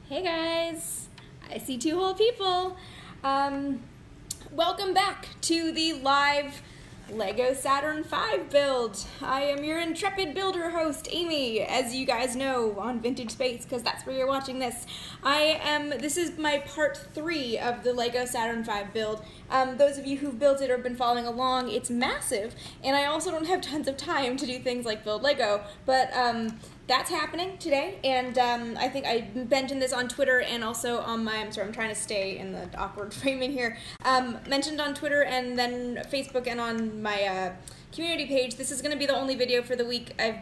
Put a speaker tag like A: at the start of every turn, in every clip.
A: Hey guys, I see two whole people. Welcome back to the live LEGO Saturn V build. I am your intrepid builder host, Amy, as you guys know, on Vintage Space, because that's where you're watching this. This is my part 3 of the LEGO Saturn V build. Those of you who've built it or been following along, it's massive, and I also don't have tons of time to do things like build LEGO, but that's happening today, and I think I mentioned this on Twitter and also on my, I'm trying to stay in the awkward framing here, mentioned on Twitter and then Facebook and on my community page. This is going to be the only video for the week. I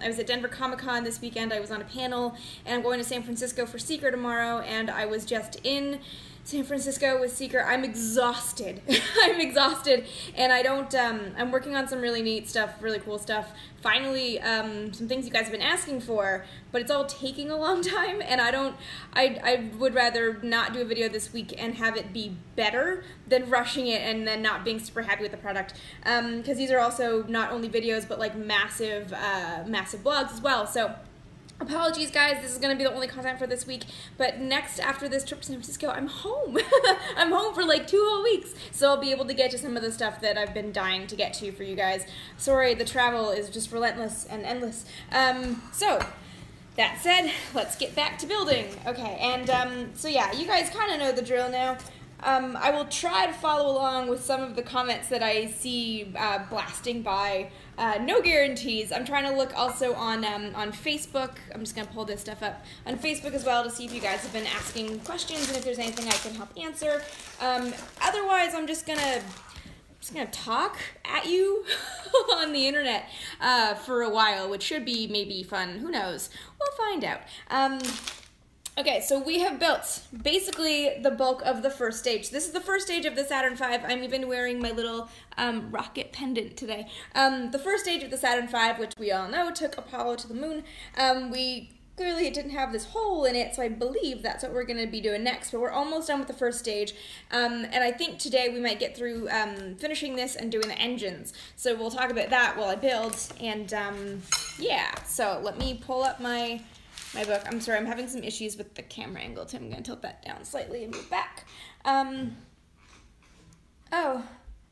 A: was at Denver Comic-Con this weekend, I was on a panel, and I'm going to San Francisco for Seeker tomorrow, and I was just in San Francisco with Seeker. I'm exhausted. I'm exhausted, and I'm working on some really neat stuff, really cool stuff. Finally, some things you guys have been asking for, but it's all taking a long time, and I would rather not do a video this week and have it be better than rushing it and then not being super happy with the product, because these are also not only videos, but like massive blogs as well, so apologies guys, this is going to be the only content for this week, but next, after this trip to San Francisco, I'm home. I'm home for like 2 whole weeks, so I'll be able to get to some of the stuff that I've been dying to get to for you guys. Sorry, the travel is just relentless and endless. So, that said, let's get back to building. Okay, and so yeah, you guys kind of know the drill now. I will try to follow along with some of the comments that I see blasting by. No guarantees. I'm trying to look also on Facebook. I'm just going to pull this stuff up on Facebook as well to see if you guys have been asking questions and if there's anything I can help answer. Otherwise, I'm just gonna talk at you on the internet for a while, which should be maybe fun. Who knows? We'll find out. Okay, so we have built basically the bulk of the first stage. This is the first stage of the Saturn V. I'm even wearing my little rocket pendant today. The first stage of the Saturn V, which we all know took Apollo to the moon, clearly it didn't have this hole in it, so I believe that's what we're going to be doing next, but we're almost done with the first stage, and I think today we might get through finishing this and doing the engines. So we'll talk about that while I build, and yeah, so let me pull up my book. I'm sorry, I'm having some issues with the camera angle, so I'm going to tilt that down slightly and move back. Oh,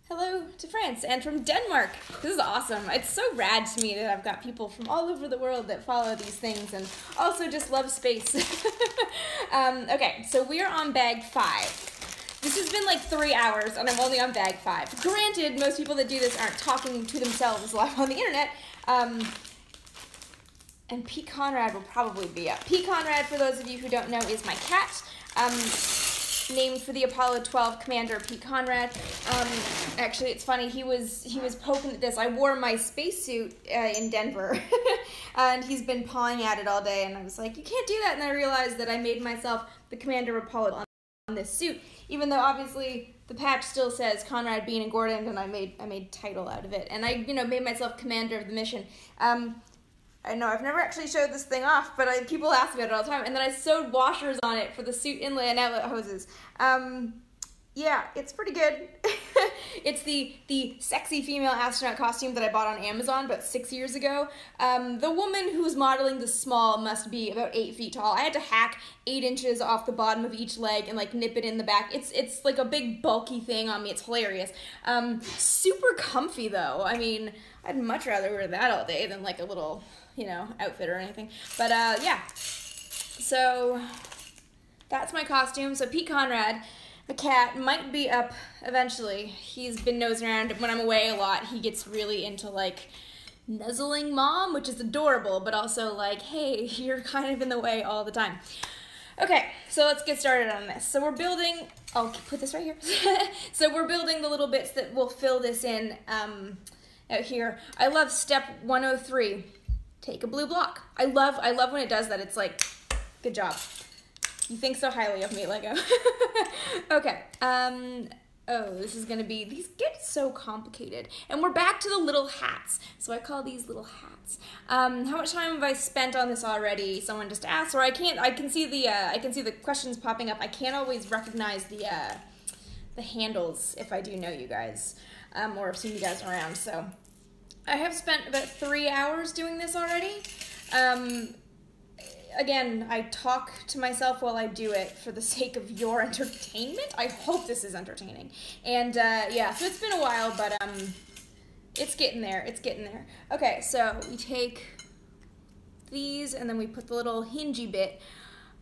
A: hello to France and from Denmark. This is awesome. It's so rad to me that I've got people from all over the world that follow these things and also just love space. Okay, so we're on bag 5. This has been like 3 hours and I'm only on bag 5. Granted, most people that do this aren't talking to themselves live on the internet. And Pete Conrad will probably be up. Pete Conrad, for those of you who don't know, is my cat. Named for the Apollo 12 commander, Pete Conrad. Actually, it's funny, he was poking at this. I wore my spacesuit in Denver, and he's been pawing at it all day, and I was like, you can't do that, and I realized that I made myself the commander of Apollo on this suit, even though obviously the patch still says Conrad, Bean, and Gordon, and I made title out of it, and I made myself commander of the mission. I know I've never actually showed this thing off, but people ask about it all the time, and then I sewed washers on it for the suit inlay and outlet hoses. Yeah, it's pretty good. It's the sexy female astronaut costume that I bought on Amazon about 6 years ago. The woman who's modeling the small must be about 8 feet tall. I had to hack 8 inches off the bottom of each leg and like nip it in the back. It's like a big bulky thing on me. It's hilarious. Super comfy though. I mean, I'd much rather wear that all day than like a little, outfit or anything. But yeah, so that's my costume. So Pete Conrad, the cat, might be up eventually. He's been nosing around when I'm away a lot. He gets really into like nuzzling mom, which is adorable, but also like, hey, you're kind of in the way all the time. Okay, so let's get started on this. So we're building, I'll put this right here. So we're building the little bits that will fill this in out here. I love step 103. Take a blue block. I love when it does that. It's like, good job. You think so highly of me, Lego. Okay. Oh, this is gonna be, these get so complicated. And we're back to the little hats. So I call these little hats. How much time have I spent on this already? Someone just asked, or I can see the questions popping up. I can't always recognize the handles if I do know you guys, or have seen you guys around, so. I have spent about 3 hours doing this already. again, I talk to myself while I do it for the sake of your entertainment. I hope this is entertaining. And yeah, so it's been a while, but it's getting there. It's getting there. Okay, so we take these and then we put the little hingey bit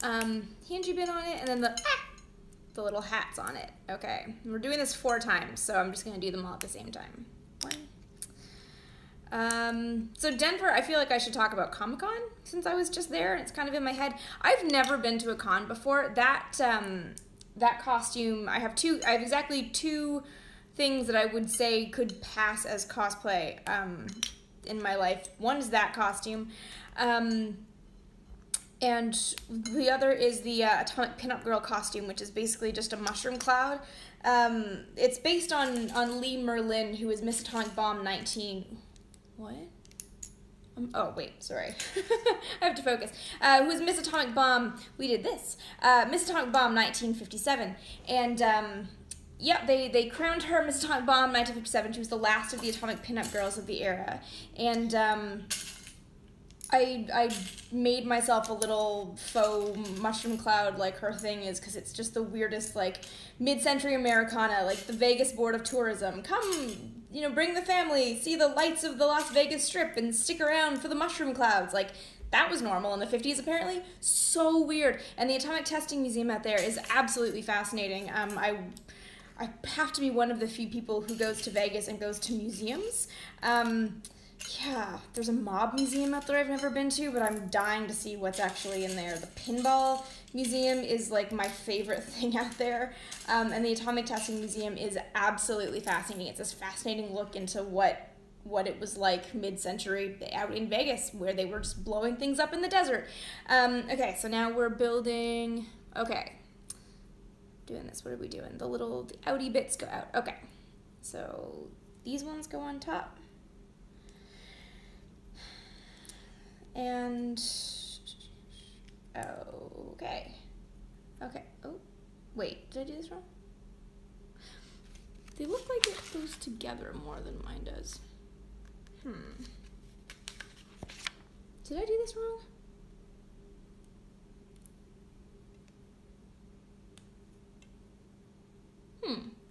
A: on it, and then the little hats on it. Okay, we're doing this 4 times, so I'm just gonna do them all at the same time. 1. So Denver, I feel like I should talk about Comic-Con since I was just there and it's kind of in my head. I've never been to a con before. That costume, I have exactly 2 things that I would say could pass as cosplay in my life. One is that costume, and the other is the Atomic Pinup Girl costume, which is basically just a mushroom cloud. It's based on Lee Merlin, who is Miss Atomic Bomb 19. What? Oh, wait, sorry. I have to focus. Who is Miss Atomic Bomb? We did this. Miss Atomic Bomb 1957. And, yeah, they crowned her Miss Atomic Bomb 1957. She was the last of the Atomic Pinup Girls of the era. And, I made myself a little faux mushroom cloud like her thing is, because it's just the weirdest, like, mid-century Americana, like the Vegas Board of Tourism. Come, you know, bring the family, see the lights of the Las Vegas Strip, and stick around for the mushroom clouds. Like, that was normal in the 50s, apparently. So weird. And the Atomic Testing Museum out there is absolutely fascinating. I have to be one of the few people who goes to Vegas and goes to museums. Yeah, there's a mob museum out there I've never been to, but I'm dying to see what's actually in there. The pinball museum is like my favorite thing out there, and the Atomic Testing Museum is absolutely fascinating. It's this fascinating look into what it was like mid-century out in Vegas, where they were just blowing things up in the desert. Okay, so now we're building, okay, doing this, what are we doing? The outie bits go out. Okay, so these ones go on top. And, okay, oh, wait, did I do this wrong? They look like it goes together more than mine does. Did I do this wrong?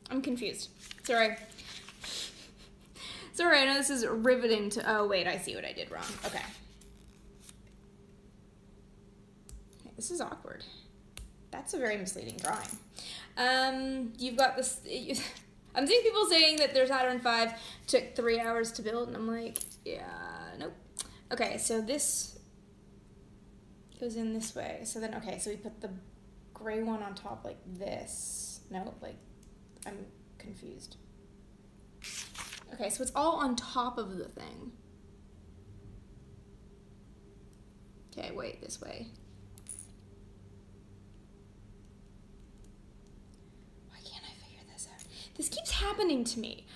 A: I'm confused, sorry. Sorry, I know this is riveting to, oh wait, I see what I did wrong, okay. This is awkward. That's a very misleading drawing. You've got this, I'm seeing people saying that their Saturn V took 3 hours to build, and I'm like, yeah, nope. Okay, so this goes in this way. So then, okay, so we put the gray one on top like this. No, like, I'm confused. Okay, so it's all on top of the thing. Okay, wait, this way. This keeps happening to me.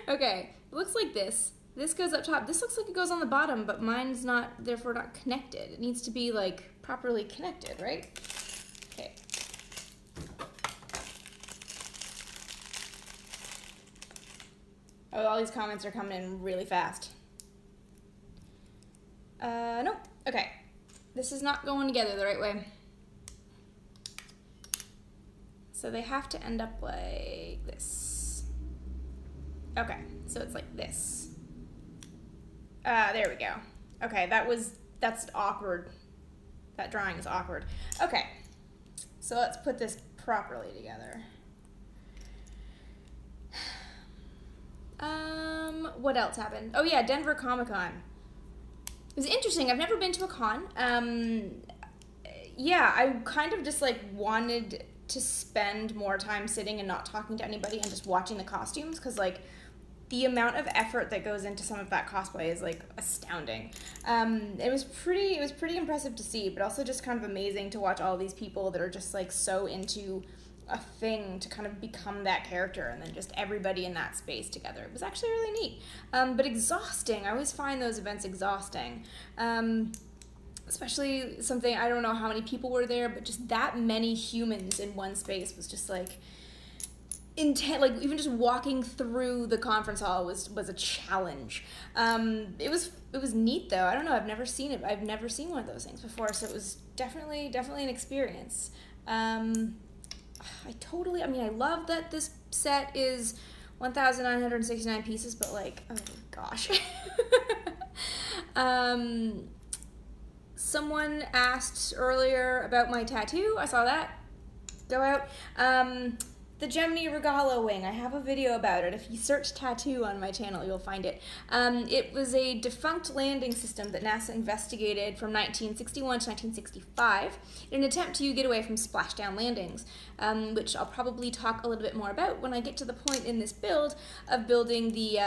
A: Okay, it looks like this. This goes up top. This looks like it goes on the bottom, but mine's not, therefore not connected. It needs to be like properly connected, right? Okay. Oh, all these comments are coming in really fast. Nope. Okay. This is not going together the right way. So they have to end up like this. Okay, so it's like this. There we go. Okay, that's awkward. That drawing is awkward. Okay, so let's put this properly together. What else happened? Oh yeah, Denver Comic-Con. It was interesting. I've never been to a con. Yeah, I kind of just like wanted to spend more time sitting and not talking to anybody and just watching the costumes, because like the amount of effort that goes into some of that cosplay is like astounding. It was pretty impressive to see, but also just kind of amazing to watch all these people that are just like so into a thing to kind of become that character, and then just everybody in that space together. It was actually really neat, but exhausting. I always find those events exhausting. Especially something, I don't know how many people were there, but just that many humans in one space was just like, like even just walking through the conference hall was a challenge. It was neat though. I don't know. I've never seen it. I've never seen one of those things before, so it was definitely an experience. I mean, I love that this set is 1,969 pieces, but like, oh gosh. Someone asked earlier about my tattoo. I saw that go out. The Gemini Regalo wing. I have a video about it. If you search tattoo on my channel, you'll find it. It was a defunct landing system that NASA investigated from 1961 to 1965 in an attempt to get away from splashdown landings, which I'll probably talk a little bit more about when I get to the point in this build of building the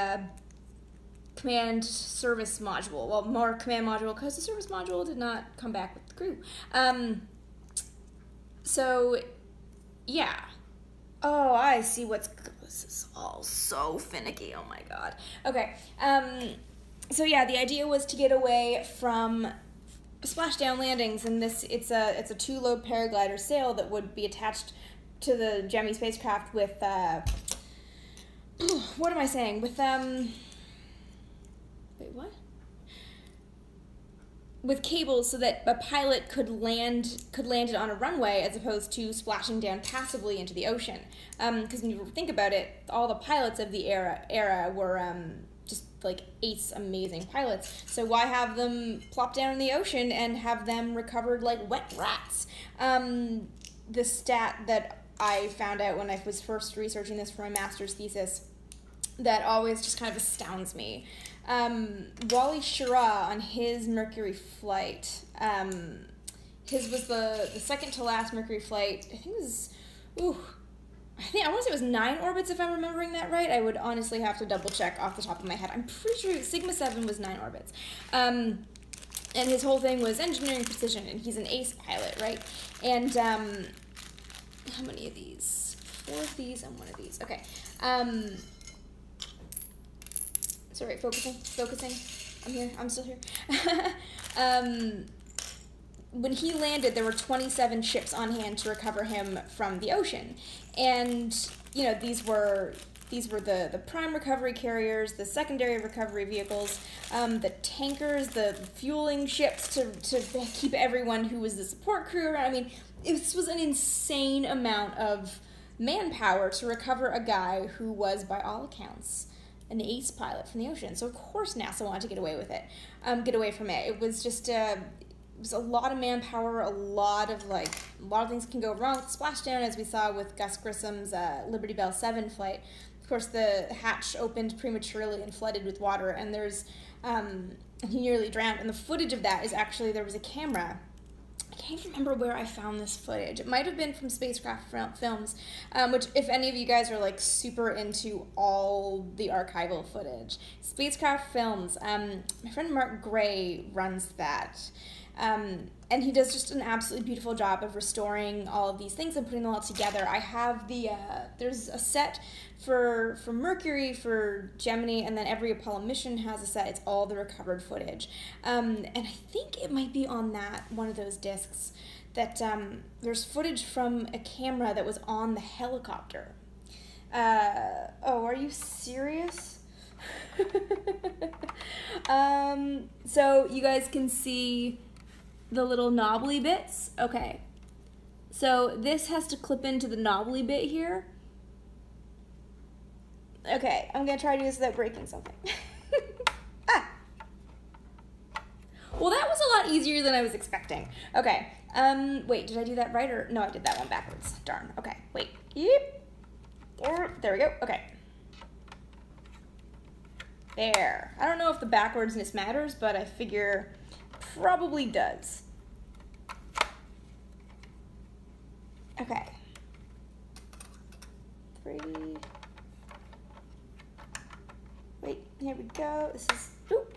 A: command service module. Well, more command module because the service module did not come back with the crew. So, yeah. Oh, I see this is all so finicky, oh my god. Okay, so yeah, the idea was to get away from splashdown landings, and it's a two-load paraglider sail that would be attached to the Gemini spacecraft with, what am I saying? With, wait, what? With cables so that a pilot could land it on a runway as opposed to splashing down passively into the ocean. Because when you think about it, all the pilots of the era were just like ace amazing pilots. So why have them plop down in the ocean and have them recovered like wet rats? The stat that I found out when I was first researching this for my master's thesis that always just kind of astounds me. Wally Schirra on his Mercury flight, his was the second to last Mercury flight. I think it was, I want to say it was 9 orbits if I'm remembering that right. I would honestly have to double check off the top of my head. I'm pretty sure Sigma 7 was 9 orbits. And his whole thing was engineering precision, and he's an ace pilot, right? And how many of these? 4 of these and 1 of these. Okay. Sorry, focusing. I'm here, I'm still here. When he landed, there were 27 ships on hand to recover him from the ocean. And, you know, these were the prime recovery carriers, the secondary recovery vehicles, the tankers, the fueling ships to keep everyone who was the support crew around. I mean, this was an insane amount of manpower to recover a guy who was, by all accounts, an ace pilot from the ocean. So of course NASA wanted to get away with it, get away from it. It was just it was a lot of manpower, a lot of things can go wrong with splashdown, as we saw with Gus Grissom's Liberty Bell 7 flight. Of course, the hatch opened prematurely and flooded with water, and he nearly drowned. And the footage of that is actually, there was a camera. I can't remember where I found this footage. It might have been from Spacecraft Films, which, if any of you guys are like super into all the archival footage, Spacecraft Films, my friend Mark Gray runs that. And he does just an absolutely beautiful job of restoring all of these things and putting them all together. I have there's a set for Mercury, for Gemini, and then every Apollo mission has a set. It's all the recovered footage. And I think it might be on one of those discs, that there's footage from a camera that was on the helicopter. Oh, are you serious? So you guys can see the little knobbly bits. Okay, so this has to clip into the knobbly bit here. Okay, I'm gonna try to do this without breaking something. Well, that was a lot easier than I was expecting. Okay, wait, did I do that right, or no, I did that one backwards. Darn. Okay, wait. Yep. There we go. Okay. There. I don't know if the backwardsness matters, but I figure probably does. Okay. 3. Wait, here we go. This is,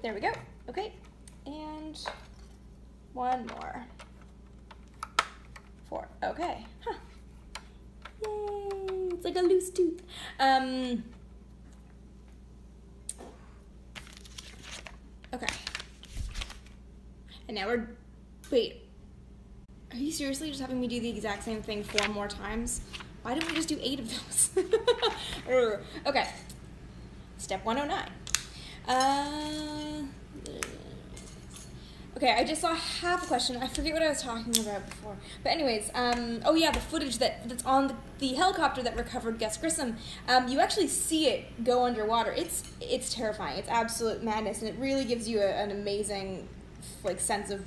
A: there we go. Okay. And 1 more. 4. Okay. Huh. Yay. It's like a loose tooth. Okay. And now wait, are you seriously just having me do the exact same thing 4 more times? Why don't we just do 8 of those? Okay. Step 109. Okay, I just saw half a question. I forget what I was talking about before. But anyways, oh yeah, the footage that's on the helicopter that recovered Gus Grissom, you actually see it go underwater. It's terrifying. It's absolute madness, and it really gives you an amazing sense of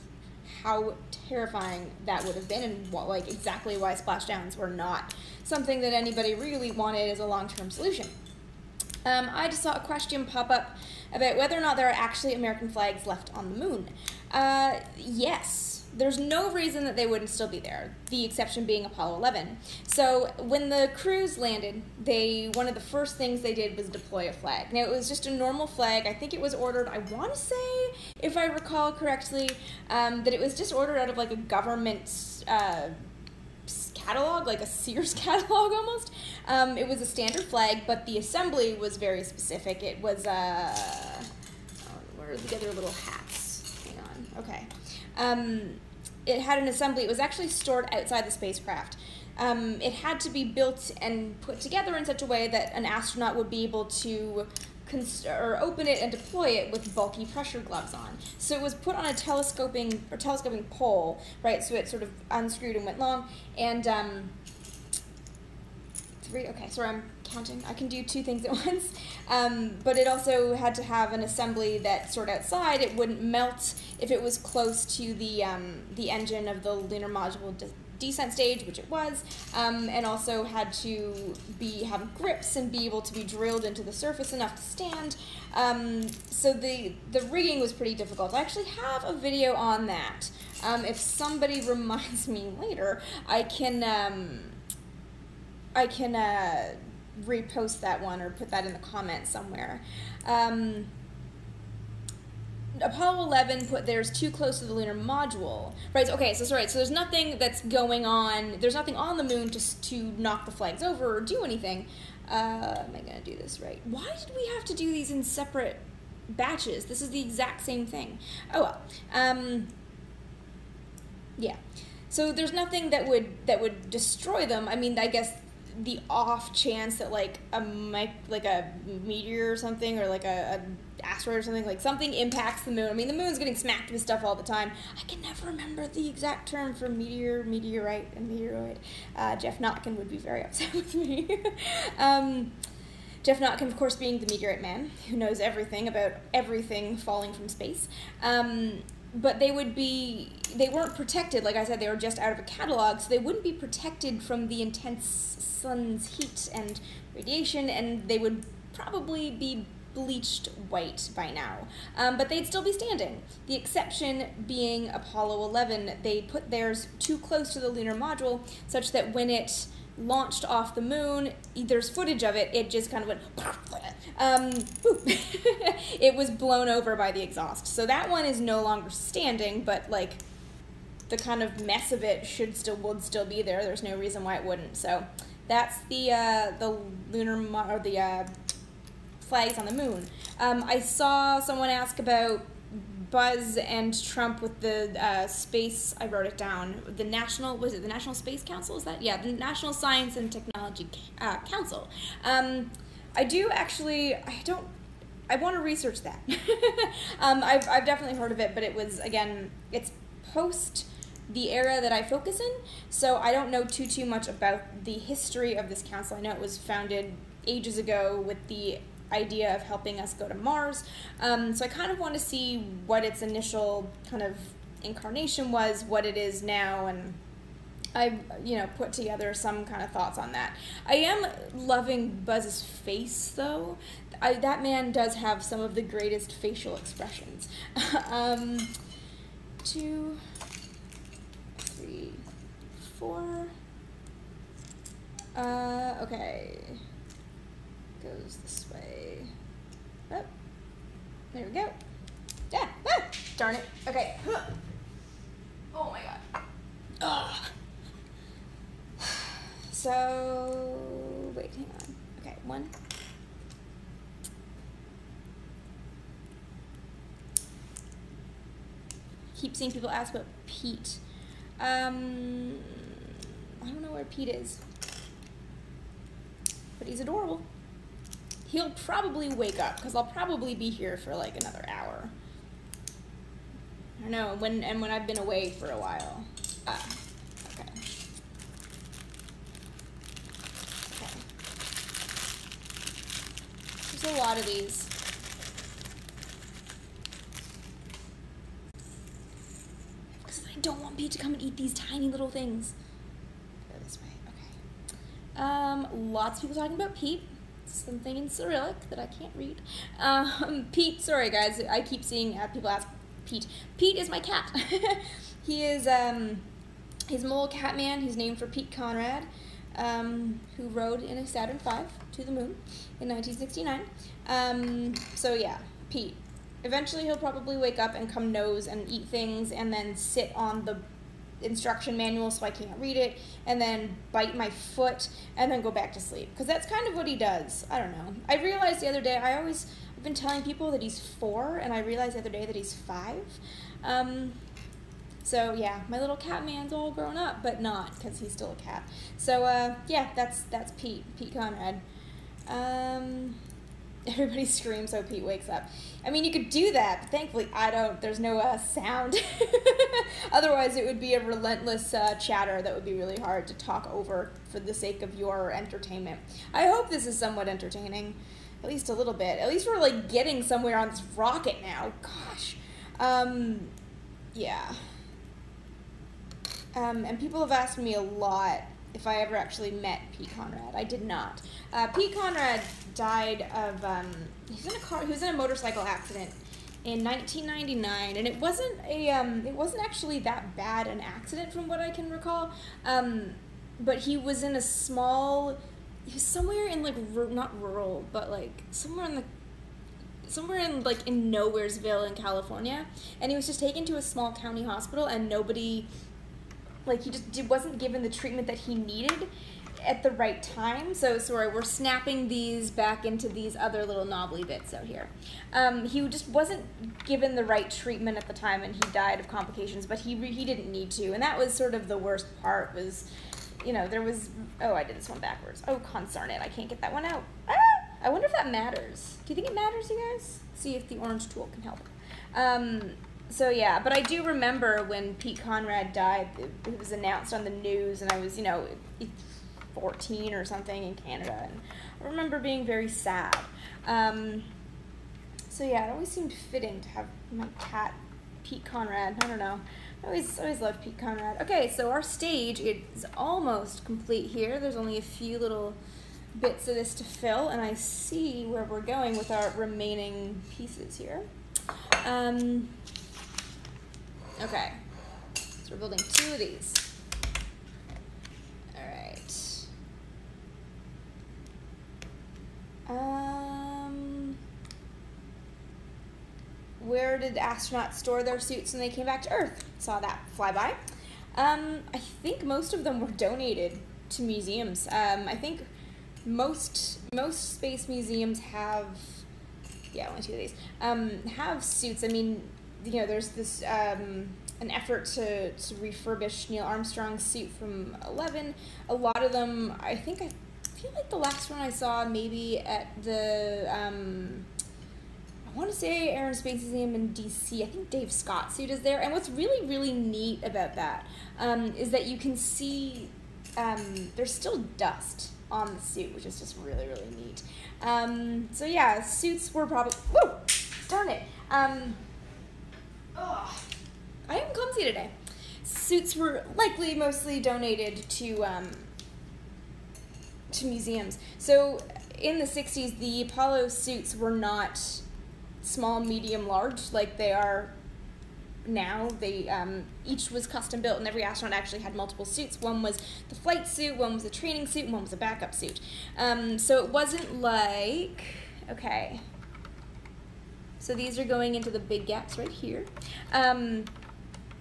A: how terrifying that would have been, and exactly why splashdowns were not something that anybody really wanted as a long-term solution. I just saw a question pop up about whether or not there are actually American flags left on the moon. Yes. There's no reason that they wouldn't still be there, the exception being Apollo 11. So when the crews landed, one of the first things they did was deploy a flag. Now, it was just a normal flag. I think it was ordered, I want to say, if I recall correctly, that it was just ordered out of a government catalog, like a Sears catalog almost. It was a standard flag, but the assembly was very specific. It was, where are the other little hats? Hang on, okay. It had an assembly. It was actually stored outside the spacecraft. It had to be built and put together in such a way that an astronaut would be able to open it and deploy it with bulky pressure gloves on. So it was put on a telescoping pole, right? So it sort of unscrewed and went long. And 3. Okay, sorry, I'm counting. I can do 2 things at once. But it also had to have an assembly that stored outside. It wouldn't melt if it was close to the engine of the lunar module descent stage, which it was, and also had to have grips and be able to be drilled into the surface enough to stand. So the rigging was pretty difficult. I actually have a video on that. If somebody reminds me later, I can repost that one or put that in the comments somewhere. Apollo 11 put theirs too close to the lunar module. Right, okay, so there's nothing that's going on, there's nothing on the moon to knock the flags over or do anything. Am I going to do this right? Why did we have to do these in separate batches? This is the exact same thing. Oh well. Yeah. So there's nothing that would destroy them. I mean, I guess the off chance that a meteor or something, or a asteroid or something, something impacts the moon. I mean, the moon's getting smacked with stuff all the time. I can never remember the exact term for meteor, meteorite, and meteoroid. Jeff Notkin would be very upset with me. Jeff Notkin, of course, being the meteorite man, who knows everything about everything falling from space. But they weren't protected, like I said, they were just out of a catalog, so they wouldn't be protected from the intense sun's heat and radiation, and they would probably be bleached white by now. But they'd still be standing. The exception being Apollo 11, they put theirs too close to the lunar module, such that when it launched off the moon, there's footage of it, it just kind of went, it was blown over by the exhaust. So that one is no longer standing, but the kind of mess of it would still be there. There's no reason why it wouldn't. So that's the lunar the flags on the moon. I saw someone ask about Buzz and Trump with the space. I wrote it down. The National Space Council? Is that? Yeah, the National Science and Technology Council. I do actually. I want to research that. I've definitely heard of it, but it was, again, it's post the era that I focus in, so I don't know too much about the history of this council. I know it was founded ages ago with the idea of helping us go to Mars, so I kind of want to see what its initial kind of incarnation was, what it is now, and I, put together some kind of thoughts on that. I am loving Buzz's face, though. That man does have some of the greatest facial expressions. 2, 3, 4. Okay. Goes this way. Oh, there we go. Yeah. Ah, darn it. Okay. Oh my god. Ugh. So, wait, hang on. Okay, 1. Keep seeing people ask about Pete. I don't know where Pete is. but he's adorable. He'll probably wake up, because I'll probably be here for like another hour. I don't know, when I've been away for a while. Okay. Okay. There's a lot of these. Because I don't want Pete to come and eat these tiny little things. Go this way, okay. Lots of people talking about Pete. Something in Cyrillic that I can't read. Pete, sorry guys, I keep seeing people ask Pete. Pete is my cat. He is, he's a little cat man. He's named for Pete Conrad, who rode in a Saturn V to the moon in 1969. So yeah, Pete. Eventually he'll probably wake up and come nose and eat things and then sit on the instruction manual so I can't read it, and then bite my foot and then go back to sleep, because that's kind of what he does. I don't know. I realized the other day, I've been telling people that he's 4, and I realized the other day that he's 5. So yeah, my little cat man's all grown up, but not, because he's still a cat. So yeah, that's Pete Conrad. Everybody screams so Pete wakes up. I mean, you could do that, but thankfully I don't. There's no sound. Otherwise, it would be a relentless chatter that would be really hard to talk over for the sake of your entertainment. I hope this is somewhat entertaining, at least a little bit. At least we're like getting somewhere on this rocket now. Gosh. Yeah. And people have asked me a lot if I ever actually met Pete Conrad. I did not. Pete Conrad died of, he was in a motorcycle accident in 1999, and it wasn't actually that bad an accident from what I can recall, but he was in he was somewhere in like, not rural, but like somewhere in Nowheresville in California, and he was just taken to a small county hospital, and nobody, like, he just wasn't given the treatment that he needed at the right time. So, sorry, we're snapping these back into these other little knobbly bits out here. He just wasn't given the right treatment at the time, and he died of complications, but he didn't need to. And that was sort of the worst part was, you know, there was, oh, I did this one backwards. Oh, concern it, I can't get that one out. Ah! I wonder if that matters. Do you think it matters, you guys? Let's see if the orange tool can help. So yeah, but I do remember when Pete Conrad died, it was announced on the news, and I was, 14 or something in Canada, and I remember being very sad. So yeah, it always seemed fitting to have my cat, Pete Conrad. I don't know. I always loved Pete Conrad. Okay, so our stage is almost complete here. There's only a few little bits of this to fill, and I see where we're going with our remaining pieces here. Okay, so we're building 2 of these. All right. Where did astronauts store their suits when they came back to Earth? Saw that fly by. I think most of them were donated to museums. I think most space museums have, yeah, only 2 of these, have suits. I mean, there's this an effort to refurbish Neil Armstrong's suit from 11. A lot of them, I feel like the last one I saw maybe at the, I want to say Air and Space Museum in DC. I think Dave Scott's suit is there. And what's really, really neat about that is that you can see there's still dust on the suit, which is just really, really neat. So yeah, suits were probably, whoa, darn it. I am clumsy today. Suits were likely mostly donated to museums. So in the 60s, the Apollo suits were not small, medium, large like they are now. They each was custom built, and every astronaut actually had multiple suits. One was the flight suit, one was a training suit, and one was a backup suit. So it wasn't like, okay. So these are going into the big gaps right here.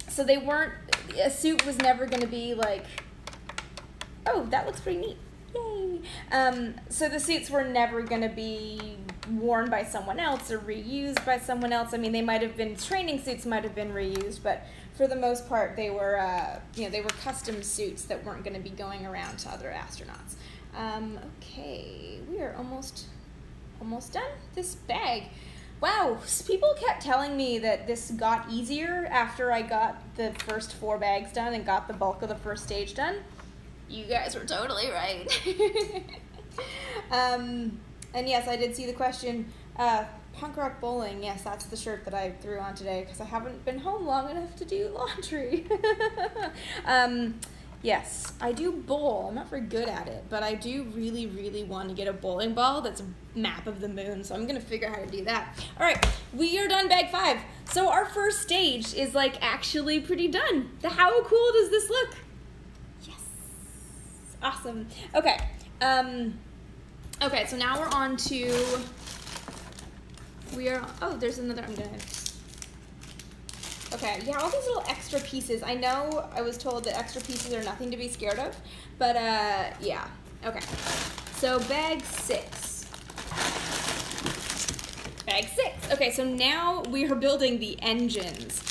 A: So they weren't, a suit was never going to be like, oh, that looks pretty neat. Yay. So the suits were never going to be worn by someone else or reused by someone else. I mean, they might have been, training suits might have been reused, but for the most part, they were, they were custom suits that weren't going to be going around to other astronauts. Okay, we are almost done. This bag. Wow, people kept telling me that this got easier after I got the first 4 bags done and got the bulk of the first stage done. You guys were totally right. And yes, I did see the question, punk rock bowling. Yes, that's the shirt that I threw on today because I haven't been home long enough to do laundry. Yes, I do bowl. I'm not very good at it, but I do really, really want to get a bowling ball that's a map of the moon, so I'm going to figure out how to do that. All right, we are done bag 5. So our first stage is, like, actually pretty done. How cool does this look? Yes. Awesome. Okay. Okay, so now we're on to... Oh, there's another... I'm going to... Okay, yeah, all these little extra pieces. I know I was told that extra pieces are nothing to be scared of, but yeah. Okay, so bag 6. Bag 6. Okay, so now we are building the engines.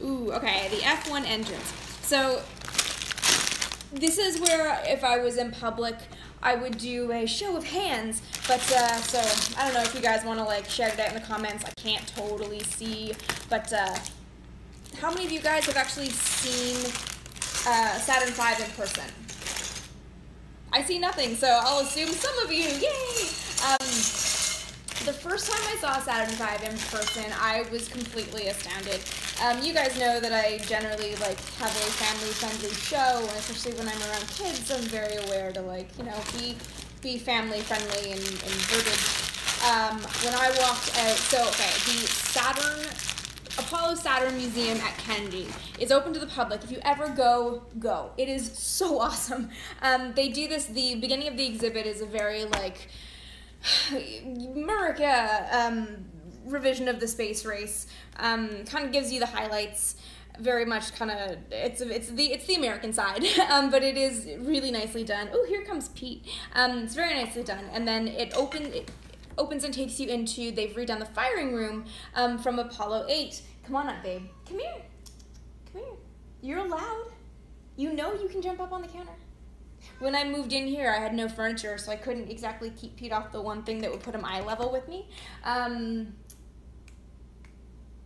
A: Ooh, okay, the F1 engines. So this is where if I was in public, I would do a show of hands, but so I don't know if you guys want to like shout it out in the comments. I can't totally see, but how many of you guys have actually seen Saturn V in person? I see nothing, so I'll assume some of you. Yay! The first time I saw Saturn V in person, I was completely astounded. You guys know that I generally like have a family-friendly show, and especially when I'm around kids, I'm very aware to like, you know, be family-friendly and inverted. When I walked out, so okay, the Apollo Saturn Museum at Kennedy is open to the public. If you ever go. It is so awesome. They do this, the beginning of the exhibit is a very like America revision of the space race. Kind of gives you the highlights. Very much kind of it's the American side, but it is really nicely done. Oh, here comes Pete. It's very nicely done, and then it opens and takes you into, they've redone the firing room from Apollo 8. Come on up, babe. Come here. Come here. You're allowed. You know you can jump up on the counter. When I moved in here, I had no furniture, so I couldn't exactly keep Pete off the one thing that would put him eye level with me.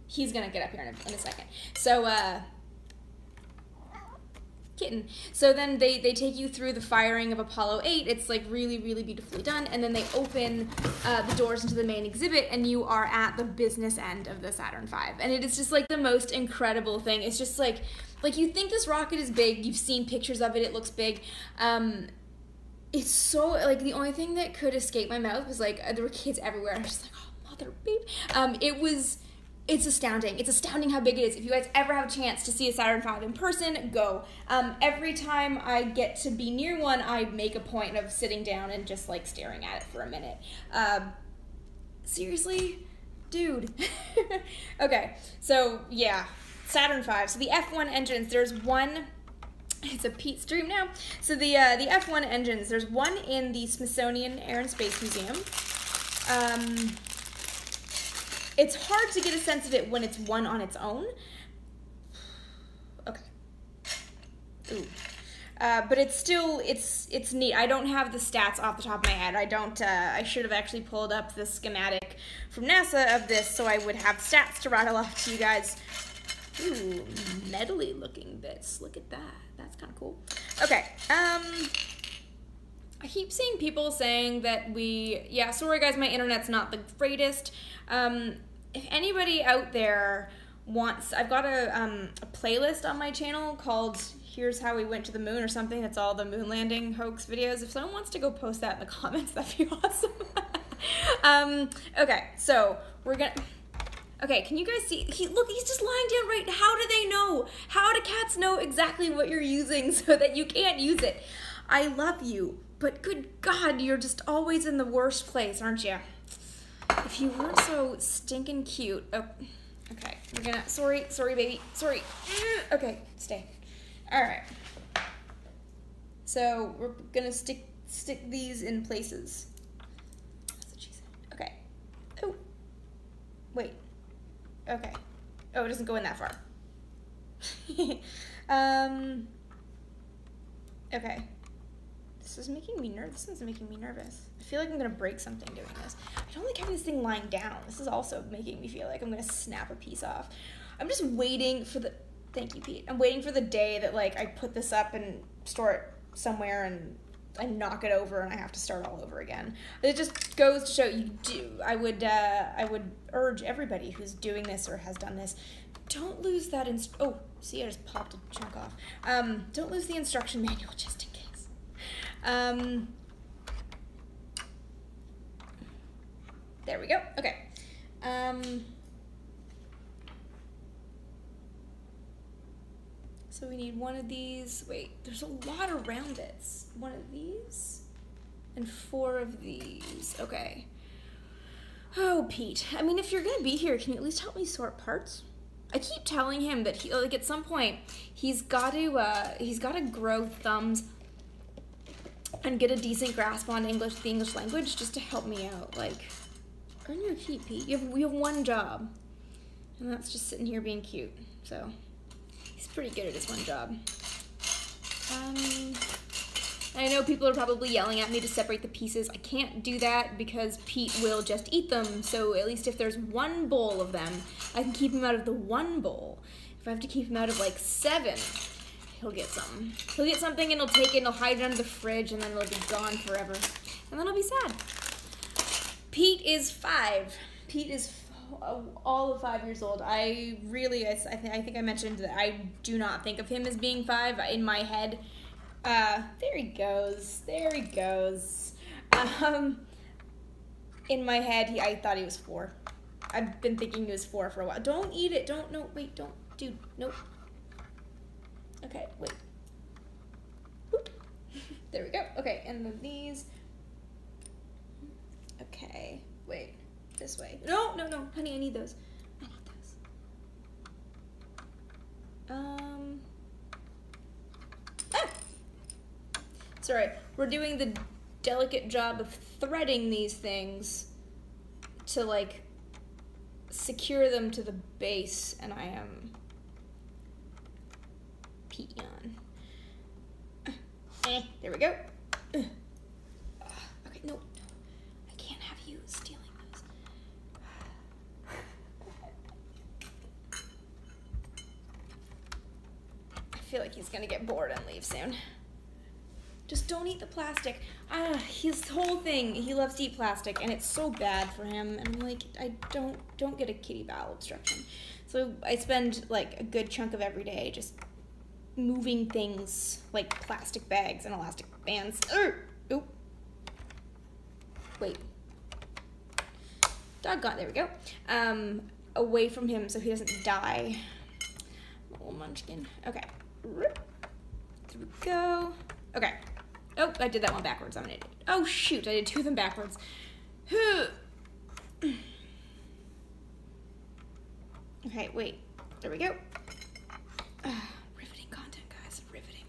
A: He's gonna get up here in a second. So, kitten. So then they take you through the firing of Apollo 8. It's like really, really beautifully done. And then they open the doors into the main exhibit, and you are at the business end of the Saturn V. And it is just like the most incredible thing. It's just like you think this rocket is big. You've seen pictures of it. It looks big. It's so, like, the only thing that could escape my mouth was like there were kids everywhere. I was just like, oh, mother, babe. It's astounding. It's astounding how big it is. If you guys ever have a chance to see a Saturn V in person, go. Every time I get to be near one, I make a point of sitting down and just like staring at it for a minute. Seriously? Dude. Okay, so yeah, Saturn V. So the F1 engines, there's one, it's a Pete's dream now. So the F1 engines, there's one in the Smithsonian Air and Space Museum. It's hard to get a sense of it when it's one on its own. Okay. Ooh. But it's still, it's neat. I don't have the stats off the top of my head. I should have actually pulled up the schematic from NASA of this so I would have stats to rattle off to you guys. Ooh, metally looking bits. Look at that. That's kind of cool. Okay. I keep seeing people saying that yeah, sorry guys, my internet's not the greatest. If anybody out there wants, I've got a playlist on my channel called Here's How We Went to the Moon or something. That's all the moon landing hoax videos. If someone wants to go post that in the comments, that'd be awesome. Okay, so we're gonna, okay, can you guys see, look, he's just lying down right, how do they know? How do cats know exactly what you're using so that you can't use it? I love you, but good God, you're just always in the worst place, aren't you? If you weren't so stinking cute. Oh, okay. We're gonna, sorry, baby. Sorry. Okay, stay. All right. So we're gonna stick these in places. That's what she said. Okay. Oh. Wait. Okay. Oh, it doesn't go in that far. Okay. This is making me nervous. This one's making me nervous. I feel like I'm gonna break something doing this. I don't like having this thing lying down. This is also making me feel like I'm gonna snap a piece off. I'm just waiting for the, thank you, Pete. I'm waiting for the day that like I put this up and store it somewhere and I knock it over and I have to start all over again. It just goes to show you do. I would urge everybody who's doing this or has done this, don't lose that oh, see, I just popped a chunk off. Don't lose the instruction manual just in case. There we go. Okay. So we need one of these. Wait, there's a lot of round bits. One of these and 4 of these. Okay. Oh, Pete. I mean, if you're gonna be here, can you at least help me sort parts? I keep telling him that he, like, at some point he's got to grow thumbs and get a decent grasp on the English language just to help me out. Like, earn your keep, Pete. You have one job, and that's just sitting here being cute. So. He's pretty good at his one job. I know people are probably yelling at me to separate the pieces. I can't do that because Pete will just eat them. So at least if there's one bowl of them, I can keep him out of the one bowl. If I have to keep him out of like 7, he'll get something. He'll get something and he'll take it and he'll hide it under the fridge and then it'll be gone forever. And then I'll be sad. Pete is 5. Pete is all of 5 years old. I think I mentioned that I do not think of him as being 5 in my head. There he goes. There he goes. In my head, I thought he was 4. I've been thinking he was 4 for a while. Don't eat it. Don't. No. Wait. Don't. Dude. Nope. Okay. Wait. Boop. There we go. Okay. And then these. Okay. Wait. This way. No, no, no. Honey, I need those. I need those. Sorry. We're doing the delicate job of threading these things to, like, secure them to the base, and I am peon. There we go. Okay, no. I can't have you stealing those. I feel like he's gonna get bored and leave soon. Just don't eat the plastic. His whole thing, he loves to eat plastic, and it's so bad for him. And I'm like, I don't get a kitty bowel obstruction. So I spend like a good chunk of every day just moving things like plastic bags and elastic bands. Oop. Wait. Doggone, there we go. Away from him so he doesn't die. Little munchkin. Okay. There we go. Okay. Oh, I did that one backwards. I'm an idiot. Oh, shoot. I did 2 of them backwards. Okay, wait. There we go. Riveting content, guys. Riveting.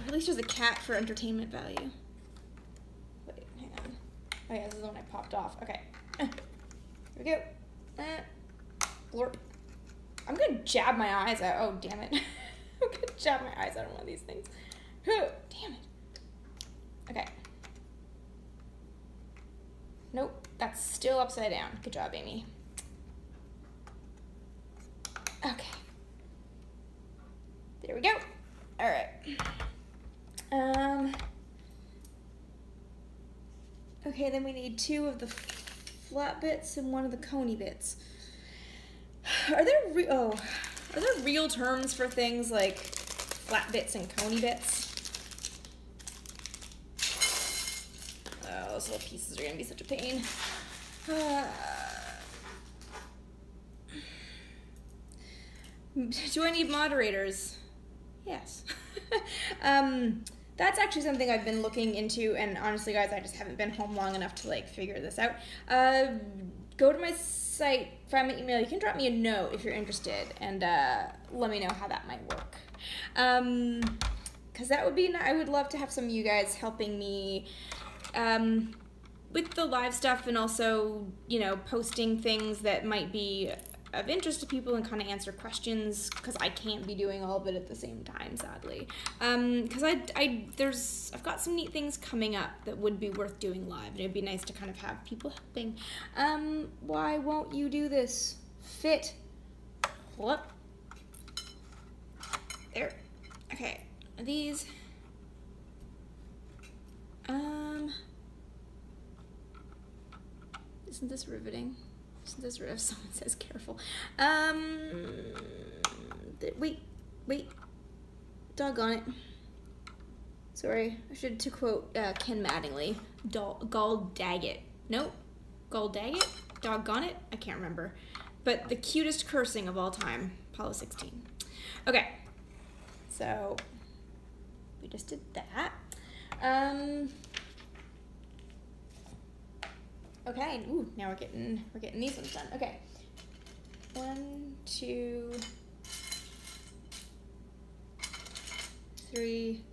A: At least there's a cat for entertainment value. Wait, hang on. Oh, yeah, this is the one I popped off. Okay. There we go. Blorp. I'm going to jab my eyes out. Oh, damn it. I'm going to jab my eyes out on one of these things. Damn it. Okay. Nope, that's still upside down. Good job, Amy. Okay. There we go. All right. Okay, then we need 2 of the flat bits and 1 of the coney bits. Are there real terms for things like flat bits and coney bits? Oh, those little pieces are gonna be such a pain. Do I need moderators? Yes. That's actually something I've been looking into, and honestly, guys, I just haven't been home long enough to like figure this out. Go to my site, find my email. You can drop me a note if you're interested, and let me know how that might work. Because that would be, I would love to have some of you guys helping me with the live stuff, and also, you know, posting things that might be of interest to people and kind of answer questions, because I can't be doing all of it at the same time, sadly. Because I've got some neat things coming up that would be worth doing live, and it'd be nice to kind of have people helping. Why won't you do this? Fit. What? There. Okay. These. Isn't this riveting? Isn't this riveting? Someone says careful. Wait. Doggone it. Sorry, I should, to quote Ken Mattingly, gall daggit. Nope. Gall daggit? Doggone it? I can't remember. But the cutest cursing of all time, Apollo 16. Okay. So, we just did that. Okay, ooh, now we're getting these ones done. Okay. 1, 2, 3.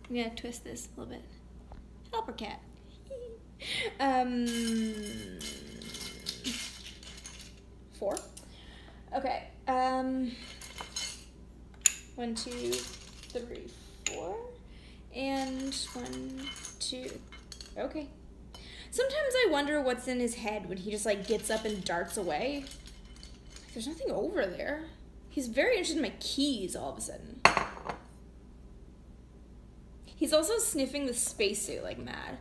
A: I'm gonna twist this a little bit. Helper cat. 4. Okay. 1, 2, 3, 4. And 1, 2. Okay. Sometimes I wonder what's in his head when he just like gets up and darts away. There's nothing over there. He's very interested in my keys all of a sudden. He's also sniffing the spacesuit like mad.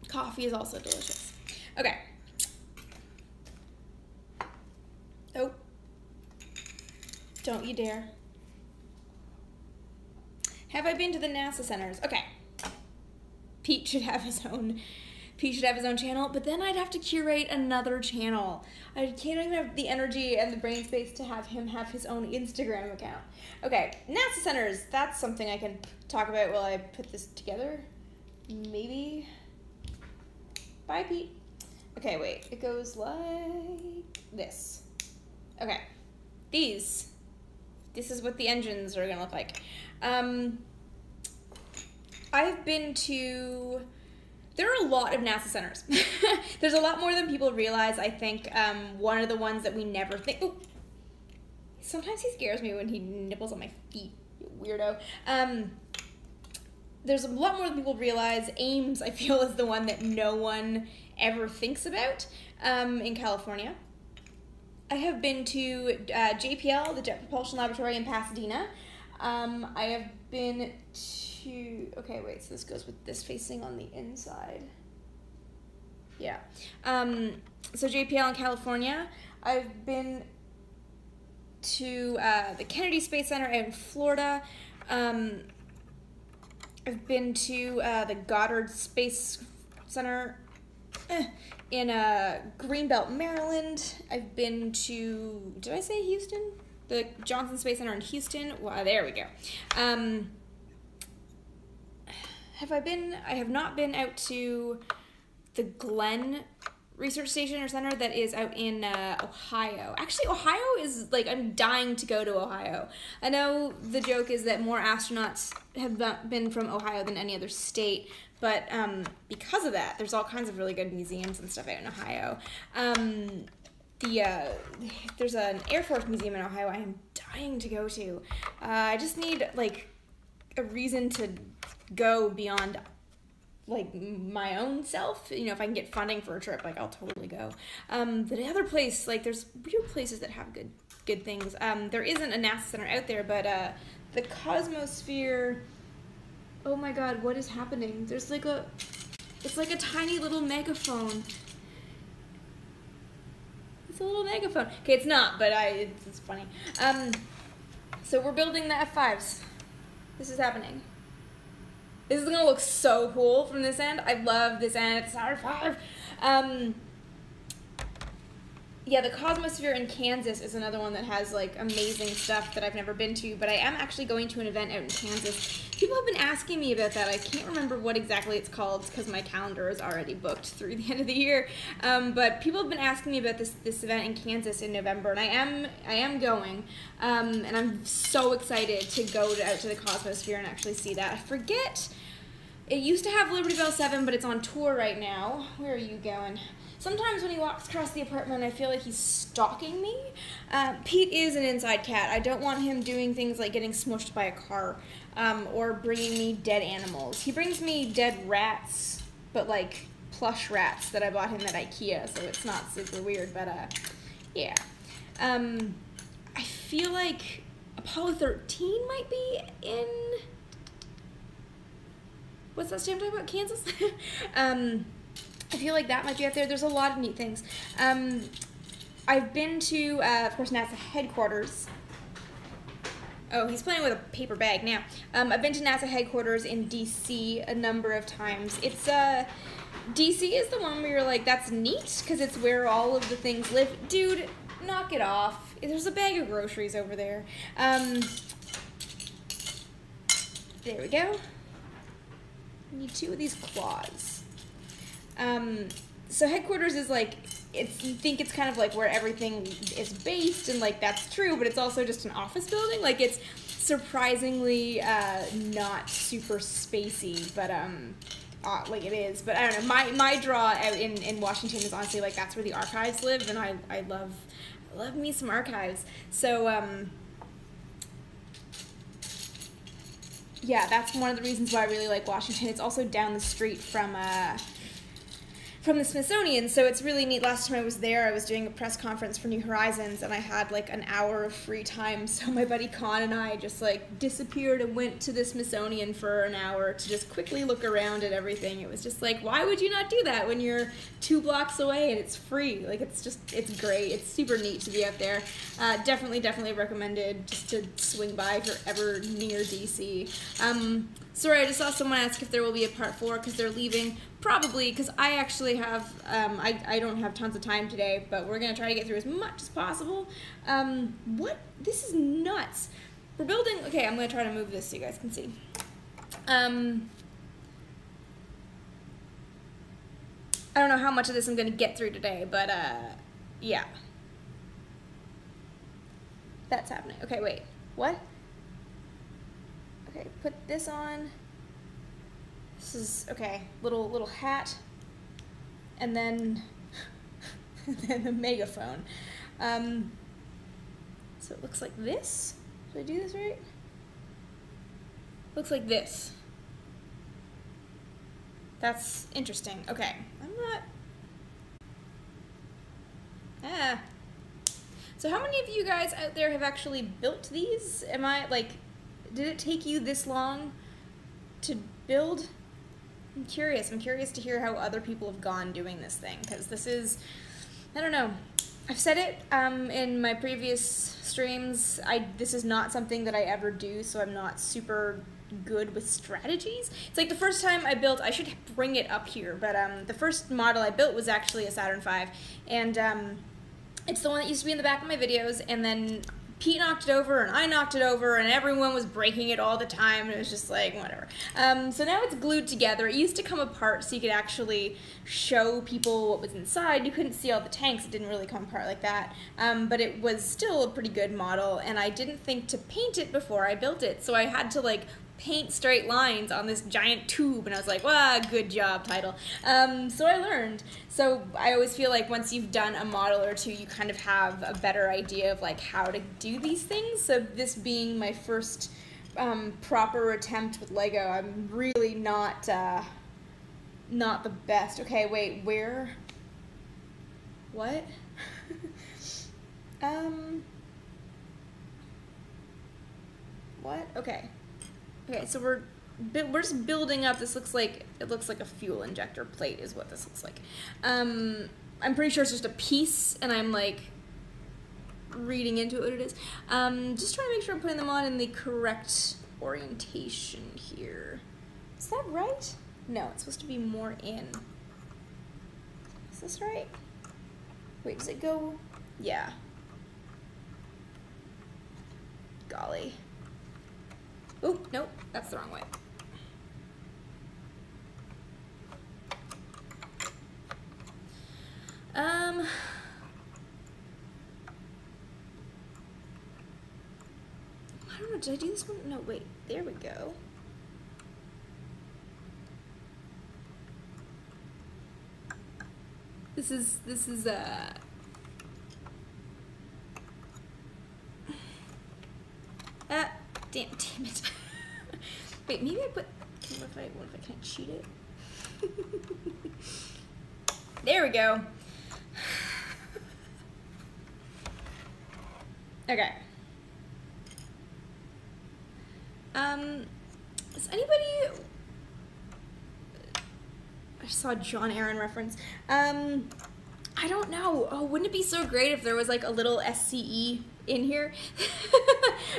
A: Coffee is also delicious. Okay. Oh. Don't you dare. Have I been to the NASA centers? Okay. Pete should have his own channel, but then I'd have to curate another channel. I can't even have the energy and the brain space to have him have his own Instagram account. Okay, NASA centers, that's something I can talk about while I put this together. Maybe. Bye, Pete. Okay, wait, it goes like this. Okay, this is what the engines are gonna look like. I've been to, there are a lot of NASA centers. There's a lot more than people realize, I think. One of the ones that we never think, oh, sometimes he scares me when he nibbles on my feet, you weirdo. There's a lot more than people realize. Ames, I feel, is the one that no one ever thinks about in California. I have been to JPL, the Jet Propulsion Laboratory in Pasadena. I have been to, okay, wait, so this goes with this facing on the inside. Yeah. So JPL in California. I've been to the Kennedy Space Center out in Florida. I've been to the Goddard Space Center in Greenbelt, Maryland. I've been to, did I say Houston? The Johnson Space Center in Houston. Well, there we go. Have I been? I have not been out to the Glenn Research Station or Center that is out in Ohio. Actually, Ohio is, like, I'm dying to go to Ohio. I know the joke is that more astronauts have been from Ohio than any other state, but because of that, there's all kinds of really good museums and stuff out in Ohio. There's an Air Force museum in Ohio I am dying to go to. I just need, like, a reason to go beyond, like, my own self. You know, if I can get funding for a trip, like, I'll totally go. The other place, like, there's weird places that have good things. There isn't a NASA center out there, but the Cosmosphere, oh my god, what is happening? There's like it's like a tiny little megaphone. It's a little megaphone. Okay, it's not, but it's funny. So we're building the F5s. This is happening. This is gonna look so cool from this end. I love this end. It's Saturn V. Yeah, the Cosmosphere in Kansas is another one that has, like, amazing stuff that I've never been to, but I am actually going to an event out in Kansas. People have been asking me about that. I can't remember what exactly it's called because my calendar is already booked through the end of the year. But people have been asking me about this event in Kansas in November, and I am going. And I'm so excited to go out to the Cosmosphere and actually see that. I forget It used to have Liberty Bell 7, but it's on tour right now. Where are you going? Sometimes when he walks across the apartment, I feel like he's stalking me. Pete is an inside cat. I don't want him doing things like getting smushed by a car or bringing me dead animals. He brings me dead rats, but like plush rats that I bought him at IKEA, so it's not super weird, but yeah. I feel like Apollo 13 might be in... What's that stamp talking about? Kansas? I feel like that might be out there. There's a lot of neat things. I've been to, of course, NASA headquarters. Oh, he's playing with a paper bag now. I've been to NASA headquarters in DC a number of times. It's, DC is the one where you're like, that's neat, because it's where all of the things live. Dude, knock it off. There's a bag of groceries over there. There we go. I need 2 of these claws. So headquarters is like, you think it's kind of like where everything is based, and like that's true, but it's also just an office building. Like it's surprisingly not super spacey, but like it is. But I don't know. My draw out in Washington is honestly like that's where the archives live, and I love me some archives. So yeah, that's one of the reasons why I really like Washington. It's also down the street from the Smithsonian, so it's really neat. Last time I was there, I was doing a press conference for New Horizons, and I had like an hour of free time, so my buddy Con and I just like disappeared and went to the Smithsonian for an hour to just quickly look around at everything. It was just like, why would you not do that when you're 2 blocks away and it's free? Like it's great. It's super neat to be out there. Definitely recommended just to swing by if you're ever near DC. Sorry, I just saw someone ask if there will be a part 4 because they're leaving. Probably, because I actually have, I don't have tons of time today, but we're going to try to get through as much as possible. What? This is nuts. We're building, okay, I'm going to try to move this so you guys can see. I don't know how much of this I'm going to get through today, but, yeah. That's happening. Okay, wait. What? Okay, put this on. This is, okay, little hat, and then, then the megaphone. So it looks like this. Did I do this right? Looks like this. That's interesting. Okay, I'm not... So how many of you guys out there have actually built these? Am I, like, did it take you this long to build? I'm curious to hear how other people have gone doing this thing, because this is, I don't know. I've said it in my previous streams, this is not something that I ever do, so I'm not super good with strategies. It's like the first time I built, I should bring it up here, but the first model I built was actually a Saturn V, and it's the one that used to be in the back of my videos, and then Pete knocked it over, and I knocked it over, and everyone was breaking it all the time, and it was just like, whatever. So now it's glued together. It used to come apart so you could actually show people what was inside. You couldn't see all the tanks. It didn't really come apart like that, but it was still a pretty good model, and I didn't think to paint it before I built it, so I had to, like, paint straight lines on this giant tube, and I was like, well, good job, title. So I learned. So I always feel like once you've done a model or two, you kind of have a better idea of like how to do these things. So this being my first proper attempt with Lego, I'm really not the best. Okay, wait, where? What? What? Okay. Okay, so we're just building up. This looks like, it looks like a fuel injector plate is what this looks like. I'm pretty sure it's just a piece, and I'm like reading into what it is. Just trying to make sure I'm putting them on in the correct orientation here. Is that right? No, it's supposed to be more in. Is this right? Wait, does it go? Yeah. Golly. Oh, nope, that's the wrong way. I don't know, did I do this one? No, wait, there we go. This is damn it. Wait, maybe I put, what if I can't cheat it? There we go. Okay. Is anybody, I saw a John Aaron reference. I don't know. Oh, wouldn't it be so great if there was like a little SCE in here?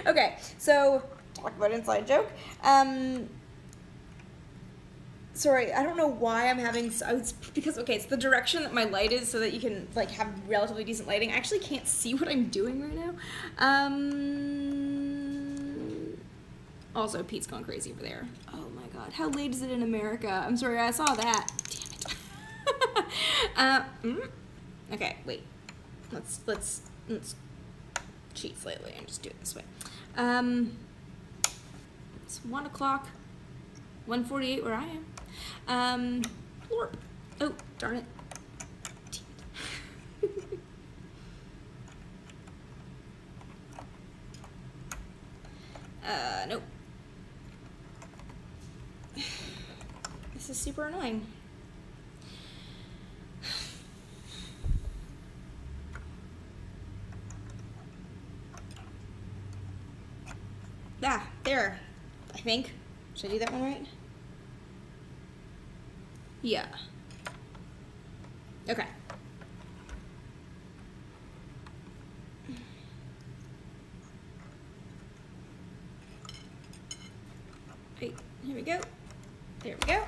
A: Okay, so talk about inside joke. Sorry, I don't know why I'm having, it's because, okay, it's the direction that my light is so that you can like have relatively decent lighting. I actually can't see what I'm doing right now. Also, Pete's going crazy over there. Oh my god, how late is it in America? I'm sorry, I saw that. Damn it. Okay, wait. Let's cheat slightly and just do it this way. It's 1 o'clock, 1:48 where I am. Lorp. Oh, darn it. Nope. This is super annoying. Ah, there, I think. Should I do that one right? Yeah. Okay. Wait, here we go. There we go.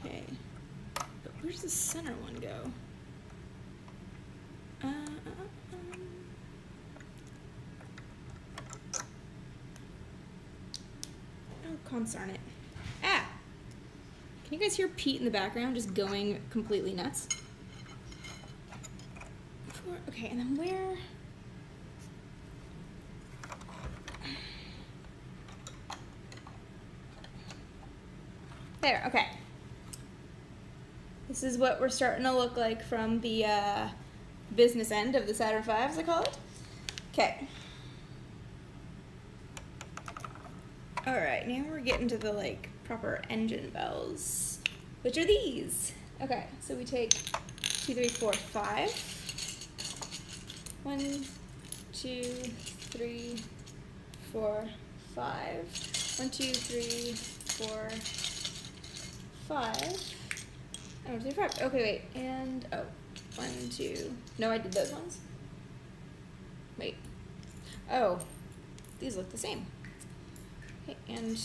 A: Okay. But where's the center one go? Oh, consarn it. Ah! Can you guys hear Pete in the background just going completely nuts? Okay, and then where? There, okay. This is what we're starting to look like from the business end of the Saturn V, as I call it. Okay. Alright, now we're getting to the like proper engine bells, which are these. Okay, so we take 2, 3, 4, 5. 1, 2, 3, 4, 5. 1, 2, 3, 4, 5. Oh, 2, 3, 5. Okay, wait. And oh, 1, 2. No, I did those ones. Wait. Oh, these look the same. Okay, and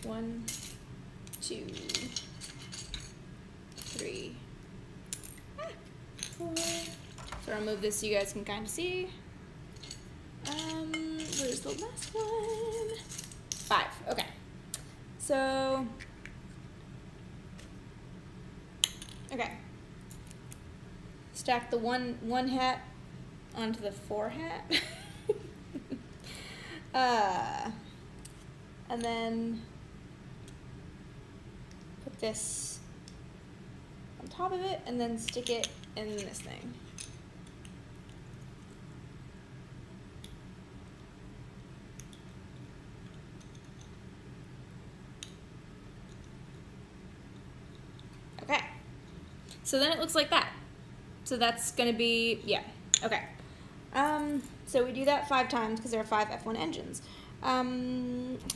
A: 1, 2, 3, 4. So I'll move this so you guys can kind of see. Where's the last one? 5. Okay. So. Okay. Stack the one hat onto the 4 hat. And then put this on top of it and then stick it in this thing. Okay. So then it looks like that. So that's gonna be, yeah, okay. So we do that 5 times because there are 5 F1 engines. I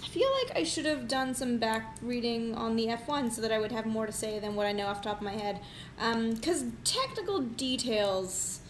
A: feel like I should have done some back reading on the F1 so that I would have more to say than what I know off the top of my head. Because technical details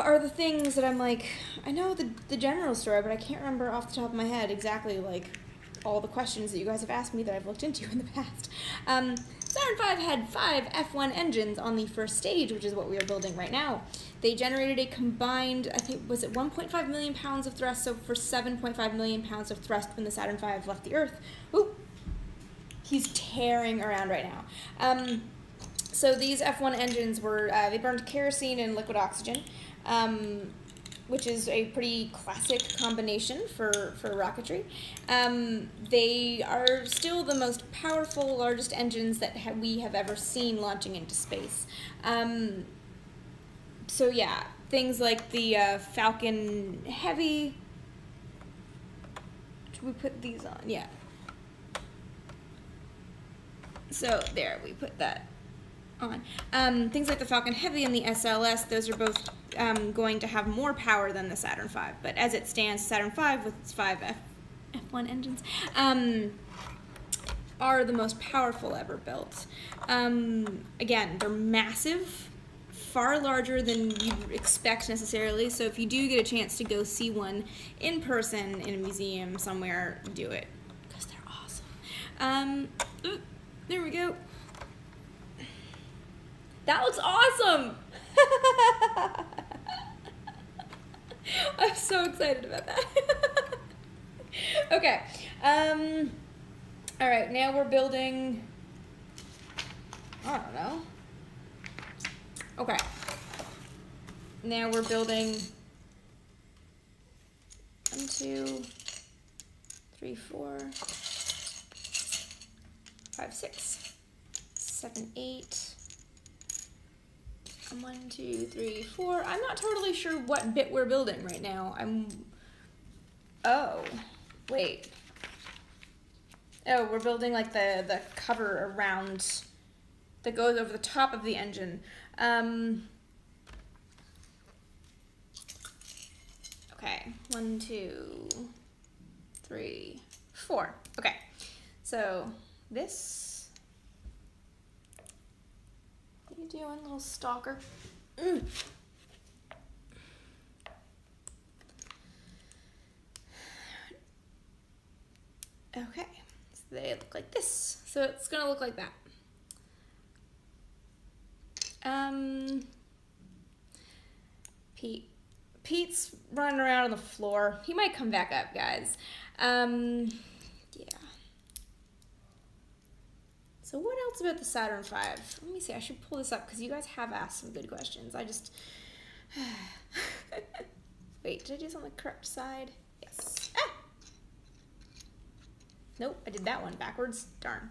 A: are the things that I'm like, I know the general story, but I can't remember off the top of my head exactly like all the questions that you guys have asked me that I've looked into in the past. Saturn V had 5 F1 engines on the first stage, which is what we are building right now. They generated a combined, I think, was it 1.5 million pounds of thrust, so for 7.5 million pounds of thrust when the Saturn V left the Earth. Ooh, he's tearing around right now. So these F1 engines were, they burned kerosene and liquid oxygen. which is a pretty classic combination for rocketry. They are still the most powerful, largest engines that we have ever seen launching into space. So yeah, things like the Falcon Heavy. Should we put these on? Yeah. So there, we put that on. Things like the Falcon Heavy and the SLS, those are both going to have more power than the Saturn V. But as it stands, Saturn V with its 5 F1 engines are the most powerful ever built. Again, they're massive, far larger than you expect necessarily. So if you do get a chance to go see one in person in a museum somewhere, do it, because they're awesome. There we go. That looks awesome! I'm so excited about that. Okay. Alright, now we're building... I don't know. Okay. Now we're building 1, 2, 3, 4, 5, 6, 7, 8. 1, 2, 3, 4. I'm not totally sure what bit we're building right now. Oh, wait. Oh, we're building like the cover around that goes over the top of the engine. Okay, 1, 2, 3, 4. Okay, so this. What are you doing, little stalker? Okay, so they look like this. So it's gonna look like that. Pete's running around on the floor. He might come back up, guys. Yeah. So what else about the Saturn V? Let me see, I should pull this up because you guys have asked some good questions. I just... Wait, did I do this on the correct side? Yes. Ah! Nope, I did that one backwards. Darn.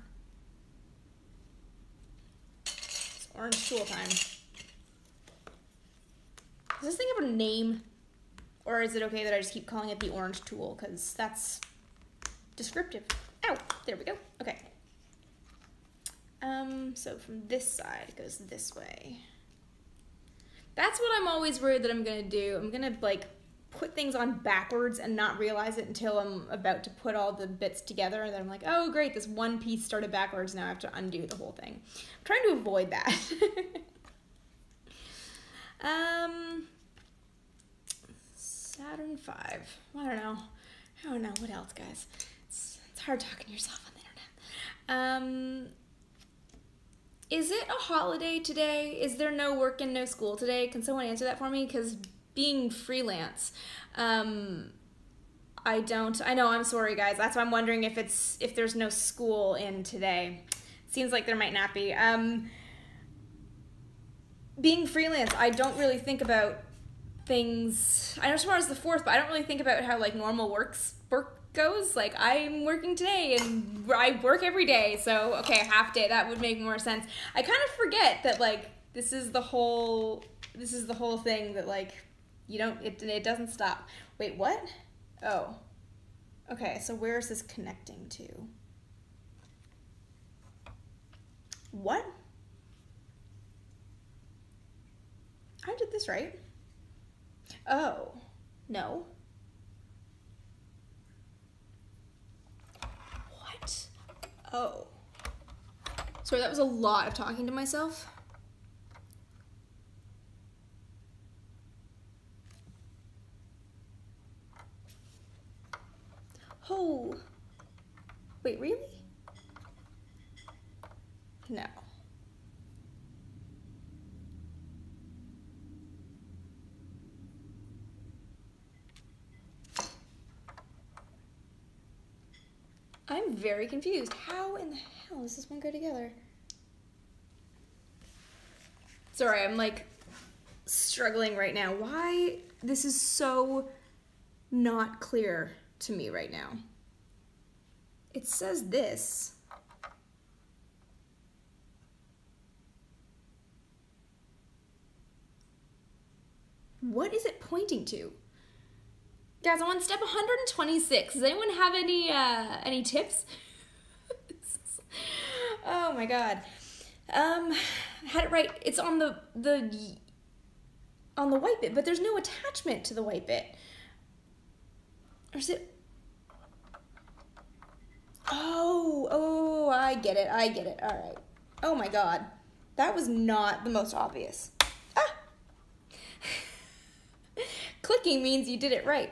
A: It's orange tool time. Does this thing have a name? Or is it okay that I just keep calling it the orange tool? Because that's descriptive. Ow! There we go. Okay. So from this side, it goes this way. That's what I'm always worried that I'm gonna do. I'm gonna like put things on backwards and not realize it until I'm about to put all the bits together, and then I'm like, oh great, this one piece started backwards, now I have to undo the whole thing. I'm trying to avoid that. Saturn V. I don't know, what else, guys? It's hard talking to yourself on the internet. Is it a holiday today? Is there no work and no school today? Can someone answer that for me? Because being freelance, I know, I'm sorry guys. That's why I'm wondering if there's no school in today. Seems like there might not be. Being freelance, I don't really think about things. I know tomorrow's the 4th, but I don't really think about how like normal work goes. Like I'm working today and I work every day, so okay, half day, that would make more sense. I kind of forget that like this is the whole thing, that like you don't, it doesn't stop. Wait, what? Oh, okay, so where is this connecting to? What? I did this right. Oh, no. What? Oh. Sorry, that was a lot of talking to myself. Oh. Wait, really? No. I'm very confused. How in the hell does this one go together? Sorry, I'm like struggling right now. Why? This is so not clear to me right now. It says this. What is it pointing to? Guys, I'm on step 126. Does anyone have any tips? Oh my god. Had it right. It's on the white bit, but there's no attachment to the white bit. Or is it? Oh, I get it. All right. Oh my god. That was not the most obvious. Ah! Clicking means you did it right.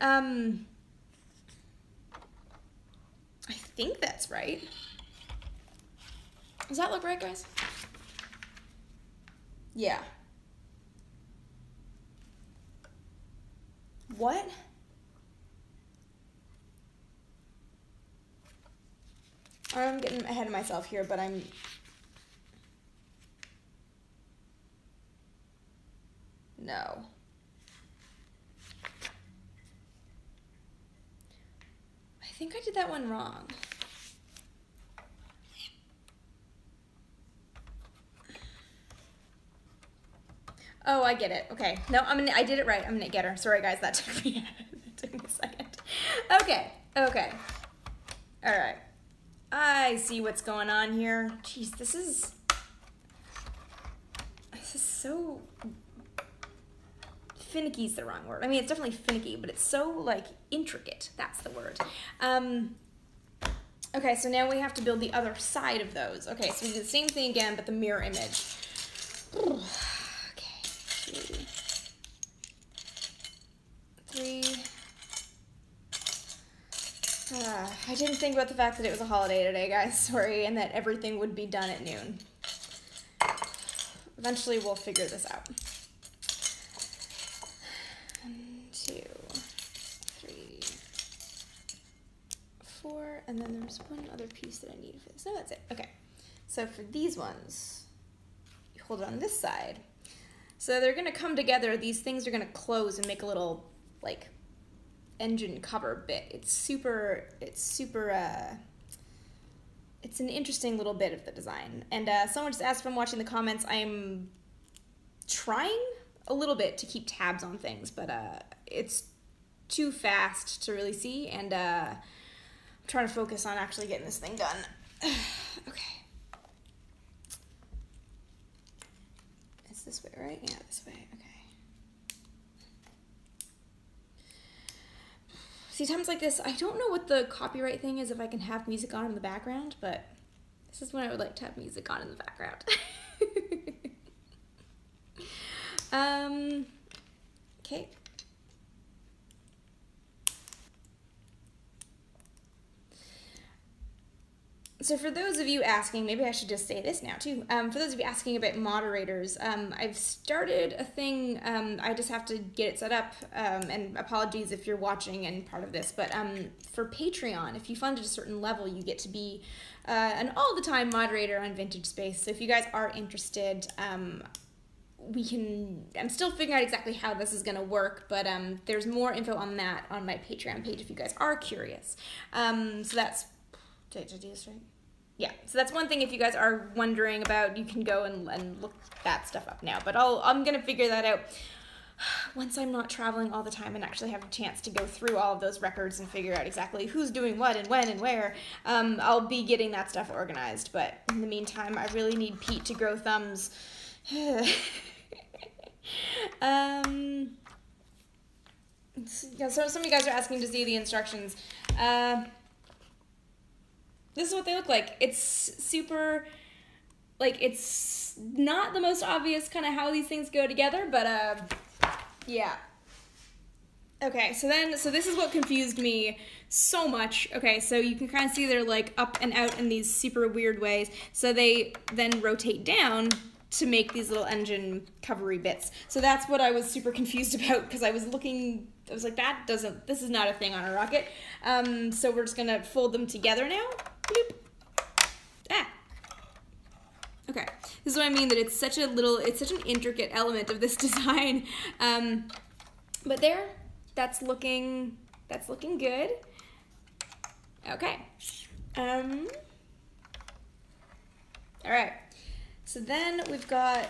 A: I think that's right. Does that look right, guys? Yeah. What? I'm getting ahead of myself here, but I'm... No. I think I did that one wrong. Oh, I get it. Okay. No, I did it right. I'm gonna get her. Sorry, guys. That took me a second. Okay. All right. I see what's going on here. Jeez, this is so... Finicky is the wrong word. I mean, it's definitely finicky, but it's so, like, intricate. That's the word. Okay, so now we have to build the other side of those. Okay, so we do the same thing again, but the mirror image. Okay, 3. I didn't think about the fact that it was a holiday today, guys. Sorry, and that everything would be done at noon. Eventually, we'll figure this out. 1, 2, 3, 4, and then there's one other piece that I need for this. No, that's it. Okay. So for these ones, you hold it on this side. So they're gonna come together. These things are gonna close and make a little, like, engine cover bit. It's an interesting little bit of the design. And someone just asked if I'm watching the comments. I'm trying a little bit to keep tabs on things, but it's too fast to really see, and I'm trying to focus on actually getting this thing done. Okay. It's this way, right? Yeah, this way. Okay. See, times like this, I don't know what the copyright thing is if I can have music on in the background, but this is when I would like to have music on in the background. Okay. So for those of you asking, maybe I should just say this now too. For those of you asking about moderators, I've started a thing. I just have to get it set up, and apologies if you're watching and part of this, but for Patreon, if you fund at a certain level, you get to be an all-the-time moderator on Vintage Space. So if you guys are interested, I'm still figuring out exactly how this is going to work, but there's more info on that on my Patreon page if you guys are curious. So that's... Did I do this right? Yeah, so that's one thing if you guys are wondering about, you can go and look that stuff up now. But I'm going to figure that out once I'm not traveling all the time and actually have a chance to go through all of those records and figure out exactly who's doing what and when and where. I'll be getting that stuff organized, but in the meantime, I really need Pete to grow thumbs. Yeah, so some of you guys are asking to see the instructions. This is what they look like. It's super, like, it's not the most obvious kind of how these things go together, but, yeah. Okay, so this is what confused me so much. Okay, so you can kind of see they're, like, up and out in these super weird ways. So they then rotate down to make these little engine covery bits. So that's what I was super confused about, because I was looking, I was like, this is not a thing on a rocket. So we're just gonna fold them together now. Bloop. Ah. Okay, this is what I mean, that it's such an intricate element of this design. But there, that's looking good. Okay. All right. So then we've got,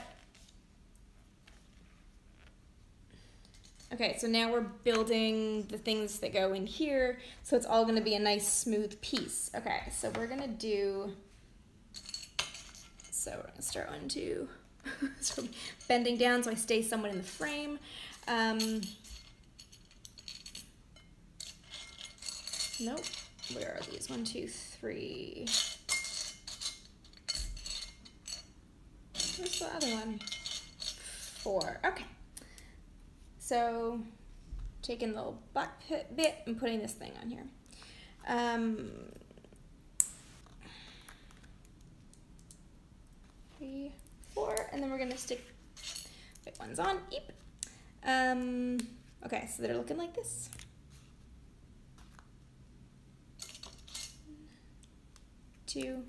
A: okay, so now we're building the things that go in here, so it's all going to be a nice smooth piece. Okay, so we're going to do, so we're going to start on two. So bending down so I stay somewhat in the frame. Nope, where are these? 1, 2, 3. Where's the other one? 4, okay. So, taking the little black bit and putting this thing on here. 3, 4, and then we're gonna stick white ones on. Yep. Okay, so they're looking like this. 2.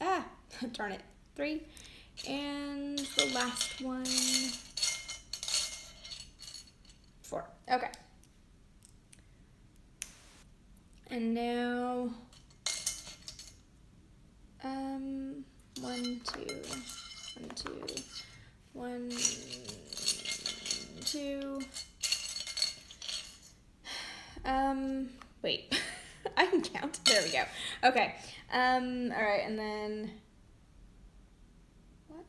A: Ah, darn it. 3. And the last one, 4. Okay. And now, 1, 2, 1, 2, 1, 2. Wait, I can count. There we go. Okay. All right, and then.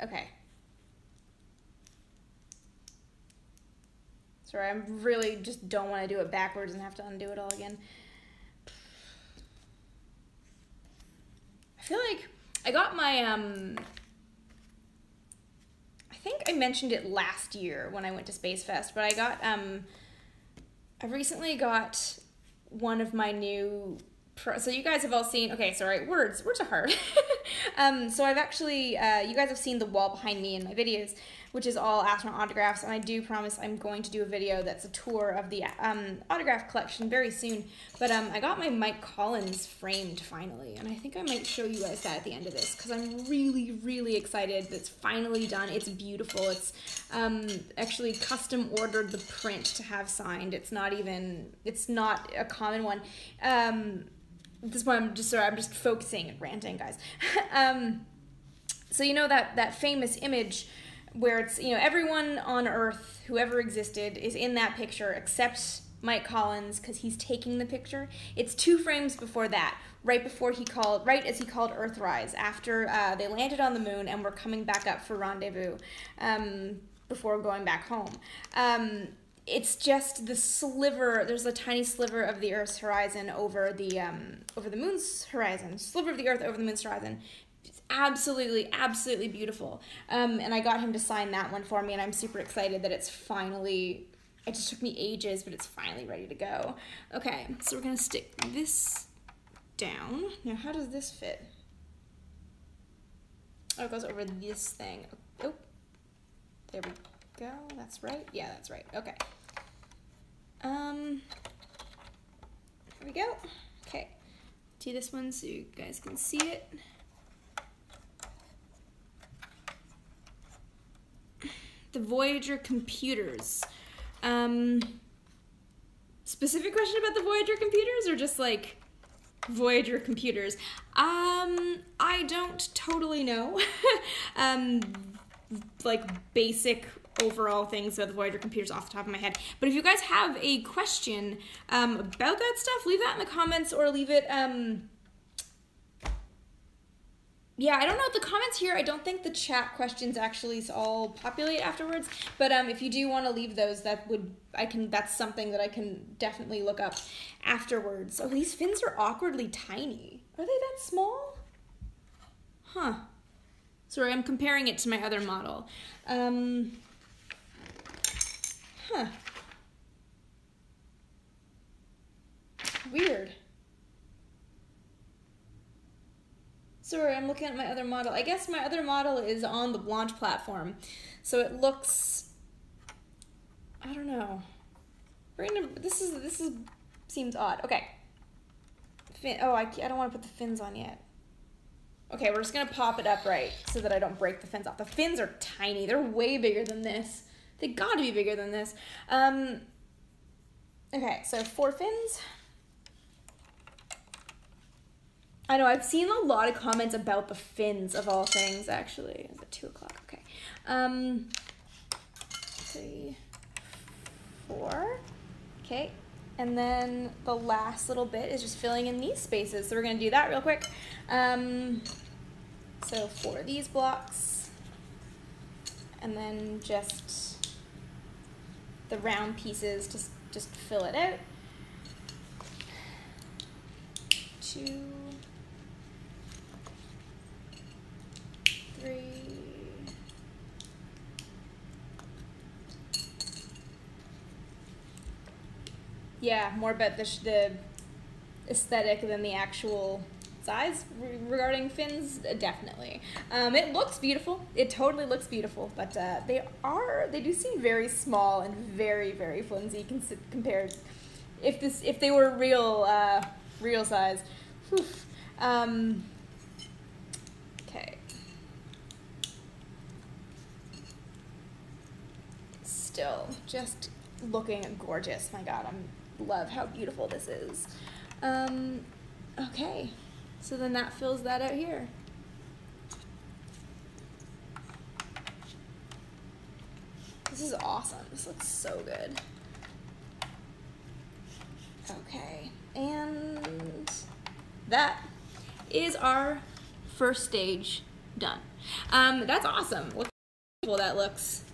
A: Okay. Sorry, I really just don't want to do it backwards and have to undo it all again. I feel like I got my, I think I mentioned it last year when I went to Space Fest, but I got, I recently got one of my new, so you guys have all seen, okay, sorry, words are hard. So I've actually, you guys have seen the wall behind me in my videos, which is all astronaut autographs, and I do promise I'm going to do a video that's a tour of the autograph collection very soon. But I got my Mike Collins framed finally, and I think I might show you guys that at the end of this, because I'm really, really excited that it's finally done. It's beautiful. It's actually custom ordered the print to have signed. It's not a common one. At this point, I'm just focusing and ranting, guys. So you know that famous image where it's, you know, everyone on Earth, whoever existed, is in that picture except Mike Collins, because he's taking the picture. It's 2 frames before that, right as he called Earthrise, after they landed on the moon and were coming back up for rendezvous before going back home. It's just the sliver, there's a tiny sliver of the Earth's horizon over the moon's horizon, sliver of the Earth over the moon's horizon. It's absolutely, absolutely beautiful. And I got him to sign that one for me, and I'm super excited that it's finally, it just took me ages, but it's finally ready to go. Okay, so we're gonna stick this down. Now, how does this fit? Oh, it goes over this thing. Oh, there we go. That's right. Yeah, that's right. Okay. There we go. Okay. Do this one so you guys can see it. The Voyager computers. Specific question about the Voyager computers, or just like Voyager computers? I don't totally know. Like basic overall things about the Voyager computers off the top of my head. But if you guys have a question about that stuff, leave that in the comments, or leave it, yeah, I don't know the comments here. I don't think the chat questions actually all populate afterwards. But if you do want to leave those, that's something that I can definitely look up afterwards. Oh, these fins are awkwardly tiny. Are they that small? Huh. Sorry, I'm comparing it to my other model. Huh. Weird. Sorry, I'm looking at my other model. I guess my other model is on the launch platform, so it looks, I don't know. This seems odd. Okay. Oh, I don't want to put the fins on yet. Okay, we're just gonna pop it upright so that I don't break the fins off. The fins are tiny. They're way bigger than this. They gotta be bigger than this. Okay, so 4 fins. I know, I've seen a lot of comments about the fins of all things, actually. Is it 2 o'clock? Okay. 3, 4. Okay, and then the last little bit is just filling in these spaces. So we're gonna do that real quick. So 4 of these blocks, and then just the round pieces, just fill it out. 2, 3. Yeah, more about the aesthetic than the actual size regarding fins, definitely. It looks beautiful. It totally looks beautiful, but they do seem very small and very, very flimsy compared. If they were real size. Whew. Okay. Still just looking gorgeous. My God, I love how beautiful this is. Okay, so then that fills that out here. This is awesome. This looks so good. Okay, and that is our first stage done. That's awesome. Look how beautiful that looks.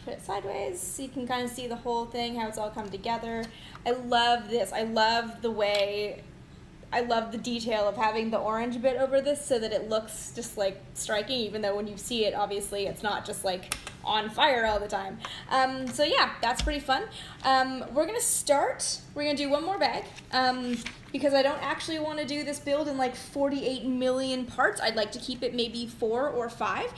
A: Put it sideways so you can kind of see the whole thing, how it's all come together. I love this. I love the detail of having the orange bit over this so that it looks just like striking, even though when you see it, obviously it's not just like on fire all the time. So yeah, that's pretty fun. We're gonna do one more bag, because I don't actually want to do this build in like 48 million parts. I'd like to keep it maybe 4 or 5.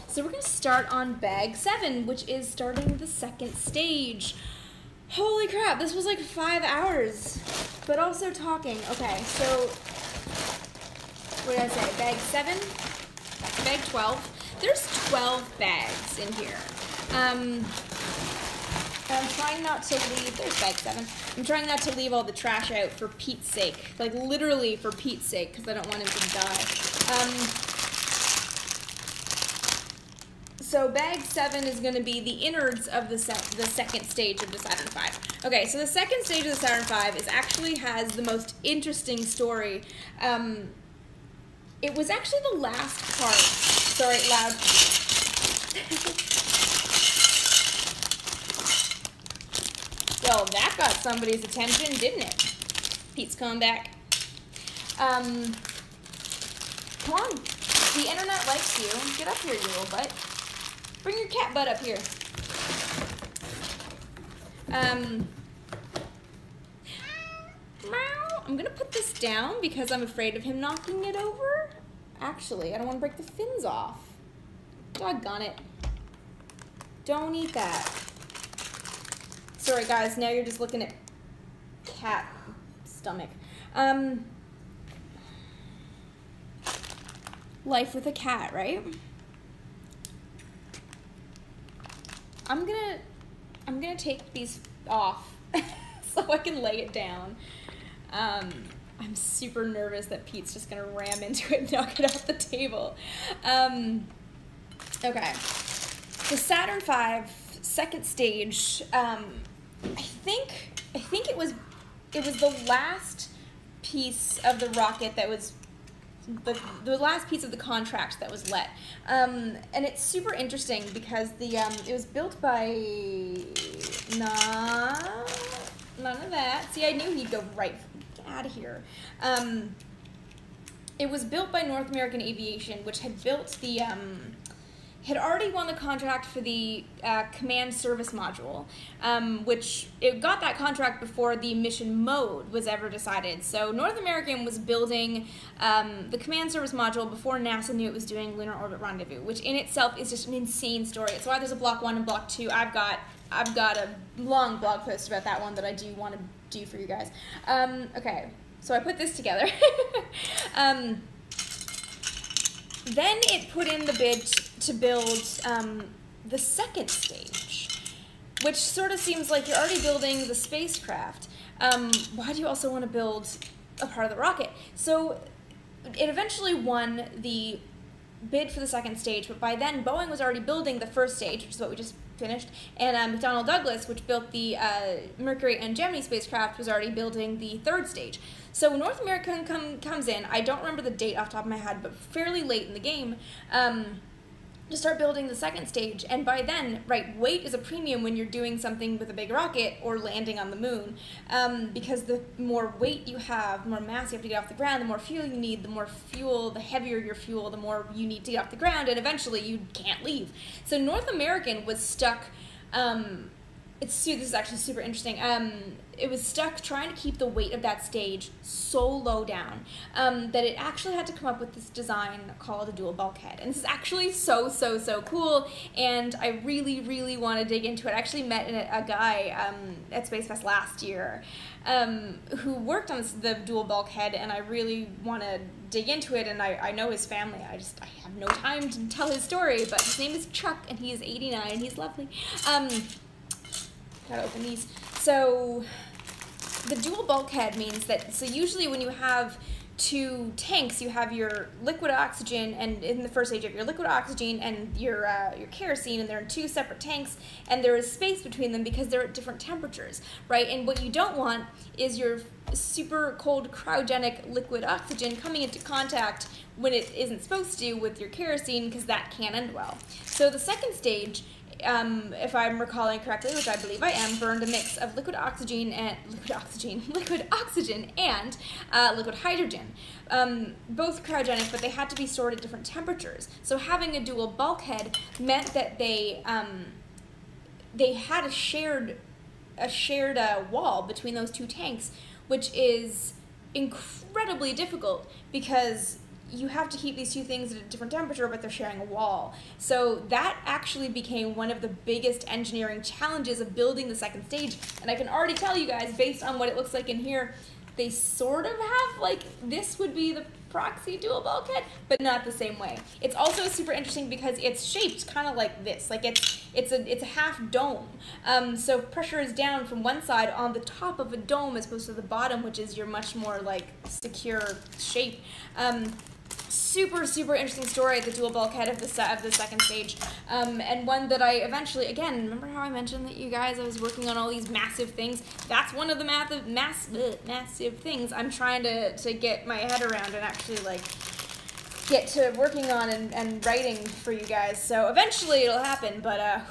A: So we're gonna start on bag 7, which is starting the second stage. Holy crap, this was like 5 hours, but also talking. Okay, so what did I say? Bag 7, bag 12. There's 12 bags in here. I'm trying not to leave, there's bag 7. I'm trying not to leave all the trash out for Pete's sake. Like literally for Pete's sake, because I don't want him to die. So bag 7 is going to be the innards of the second stage of the Saturn V. Okay, so the second stage of the Saturn V has the most interesting story. It was actually the last part. Sorry, loud. Well, that got somebody's attention, didn't it? Pete's coming back. Come on. The internet likes you. Get up here, you little butt. Bring your cat butt up here. I'm gonna put this down because I'm afraid of him knocking it over. Actually, I don't want to break the fins off. Doggone it. Don't eat that. Sorry guys, now you're just looking at cat stomach. Life with a cat, right? I'm gonna take these off so I can lay it down. I'm super nervous that Pete's just gonna ram into it and knock it off the table. Okay, the Saturn V second stage. I think it was the last piece of the rocket that was the last piece of the contract that was let, and it's super interesting because it was built by none of that. See, I knew he'd go right out of here. It was built by North American Aviation, which had built had already won the contract for the command service module, which it got that contract before the mission mode was ever decided. So North American was building the command service module before NASA knew it was doing Lunar Orbit Rendezvous, which in itself is just an insane story. It's why there's a block 1 and block 2. I've got a long blog post about that one that I do want to do for you guys. Okay, so I put this together. then it put in the bid to build the second stage, which sort of seems like you're already building the spacecraft. Why do you also want to build a part of the rocket? So it eventually won the bid for the second stage, but by then Boeing was already building the first stage, which is what we just finished, and McDonnell Douglas, which built the Mercury and Gemini spacecraft, was already building the third stage. So North America comes in, I don't remember the date off the top of my head, but fairly late in the game, to start building the second stage. And by then, right, weight is a premium when you're doing something with a big rocket or landing on the moon, because the more weight you have, the more mass you have to get off the ground, the more fuel you need, the heavier your fuel, the more you need to get off the ground, and eventually you can't leave. So North American was stuck, this is actually super interesting, it was stuck trying to keep the weight of that stage so low down that it actually had to come up with this design called a dual bulkhead. And this is actually so cool, and I really want to dig into it. I actually met a guy at Space Fest last year who worked on the dual bulkhead, and I really want to dig into it, and I know his family. I have no time to tell his story, but his name is Chuck, and he is 89, and he's lovely. Gotta open these. So the dual bulkhead means that, so usually when you have two tanks, you have your liquid oxygen, and in the first stage you have your liquid oxygen and your kerosene, and they're in two separate tanks, and there is space between them because they're at different temperatures, right? And what you don't want is your super cold cryogenic liquid oxygen coming into contact when it isn't supposed to with your kerosene, because that can't end well. So the second stage, if I'm recalling correctly, which I believe I am, burned a mix of liquid oxygen and liquid hydrogen, both cryogenic, but they had to be stored at different temperatures. So having a dual bulkhead meant that they had a shared wall between those two tanks, which is incredibly difficult because you have to keep these two things at a different temperature, but they're sharing a wall. So that actually became one of the biggest engineering challenges of building the second stage. And I can already tell you guys, based on what it looks like in here, they sort of have, like, this would be the proxy dual bulkhead, but not the same way. It's also super interesting because it's shaped kind of like this, like it's a half dome. So pressure is down from one side on the top of a dome as opposed to the bottom, which is your much more like secure shape. Super interesting story, the dual bulkhead of the second stage, and one that I eventually, again, remember how I mentioned that you guys, I was working on all these massive things? That's one of the massive things I'm trying to get my head around and actually like get to working on and writing for you guys. So eventually it'll happen, but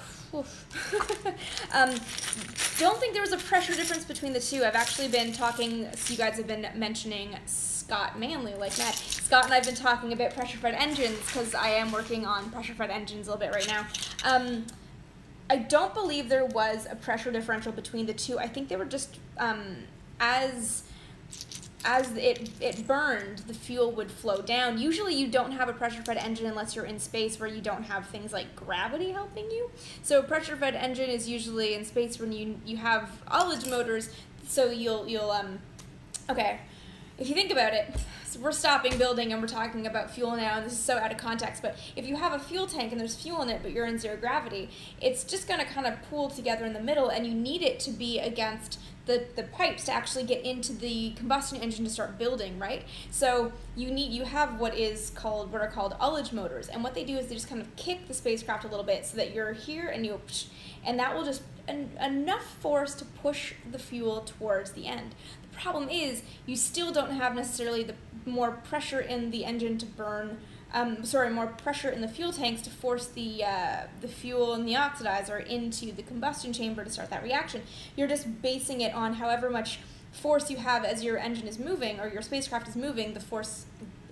A: don't think there was a pressure difference between the two. I've actually been talking, so you guys have been mentioning Scott Manley like that. Scott and I have been talking about pressure-fed engines because I am working on pressure-fed engines a little bit right now. I don't believe there was a pressure differential between the two. I think they were just, as it burned, the fuel would flow down. Usually you don't have a pressure-fed engine unless you're in space where you don't have things like gravity helping you. So a pressure-fed engine is usually in space when you have ullage motors, so okay, if you think about it, so we're stopping building and we're talking about fuel now, and this is so out of context, but if you have a fuel tank and there's fuel in it but you're in zero gravity, it's just going to kind of pool together in the middle, and you need it to be against the pipes to actually get into the combustion engine to start building, right? So you have what are called ullage motors, and what they do is they just kind of kick the spacecraft a little bit so that you're here and that will just enough force to push the fuel towards the end. The problem is you still don't have necessarily the more pressure in the engine to burn, more pressure in the fuel tanks to force the fuel and the oxidizer into the combustion chamber to start that reaction. You're just basing it on however much force you have as your engine is moving or your spacecraft is moving, the force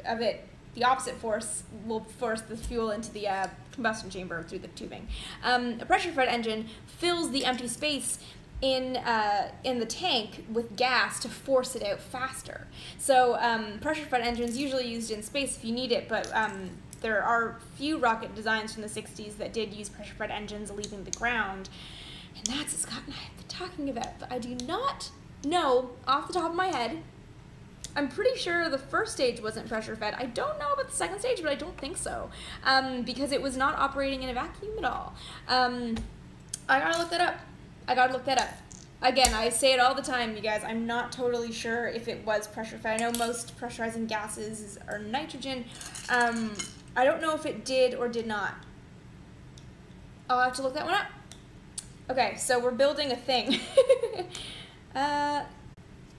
A: of it, the opposite force will force the fuel into the combustion chamber through the tubing. A pressure-fed engine fills the empty space in the tank with gas to force it out faster. So pressure-fed engines usually used in space if you need it, but there are few rocket designs from the 60s that did use pressure-fed engines leaving the ground, and that's what Scott and I have been talking about. But I do not know off the top of my head I'm pretty sure the first stage wasn't pressure fed. I don't know about the second stage, but I don't think so, because it was not operating in a vacuum at all. I gotta look that up. I gotta look that up. Again, I say it all the time, you guys. I'm not totally sure if it was pressure fed. I know most pressurizing gases are nitrogen. I don't know if it did or did not. I'll have to look that one up. Okay, so we're building a thing.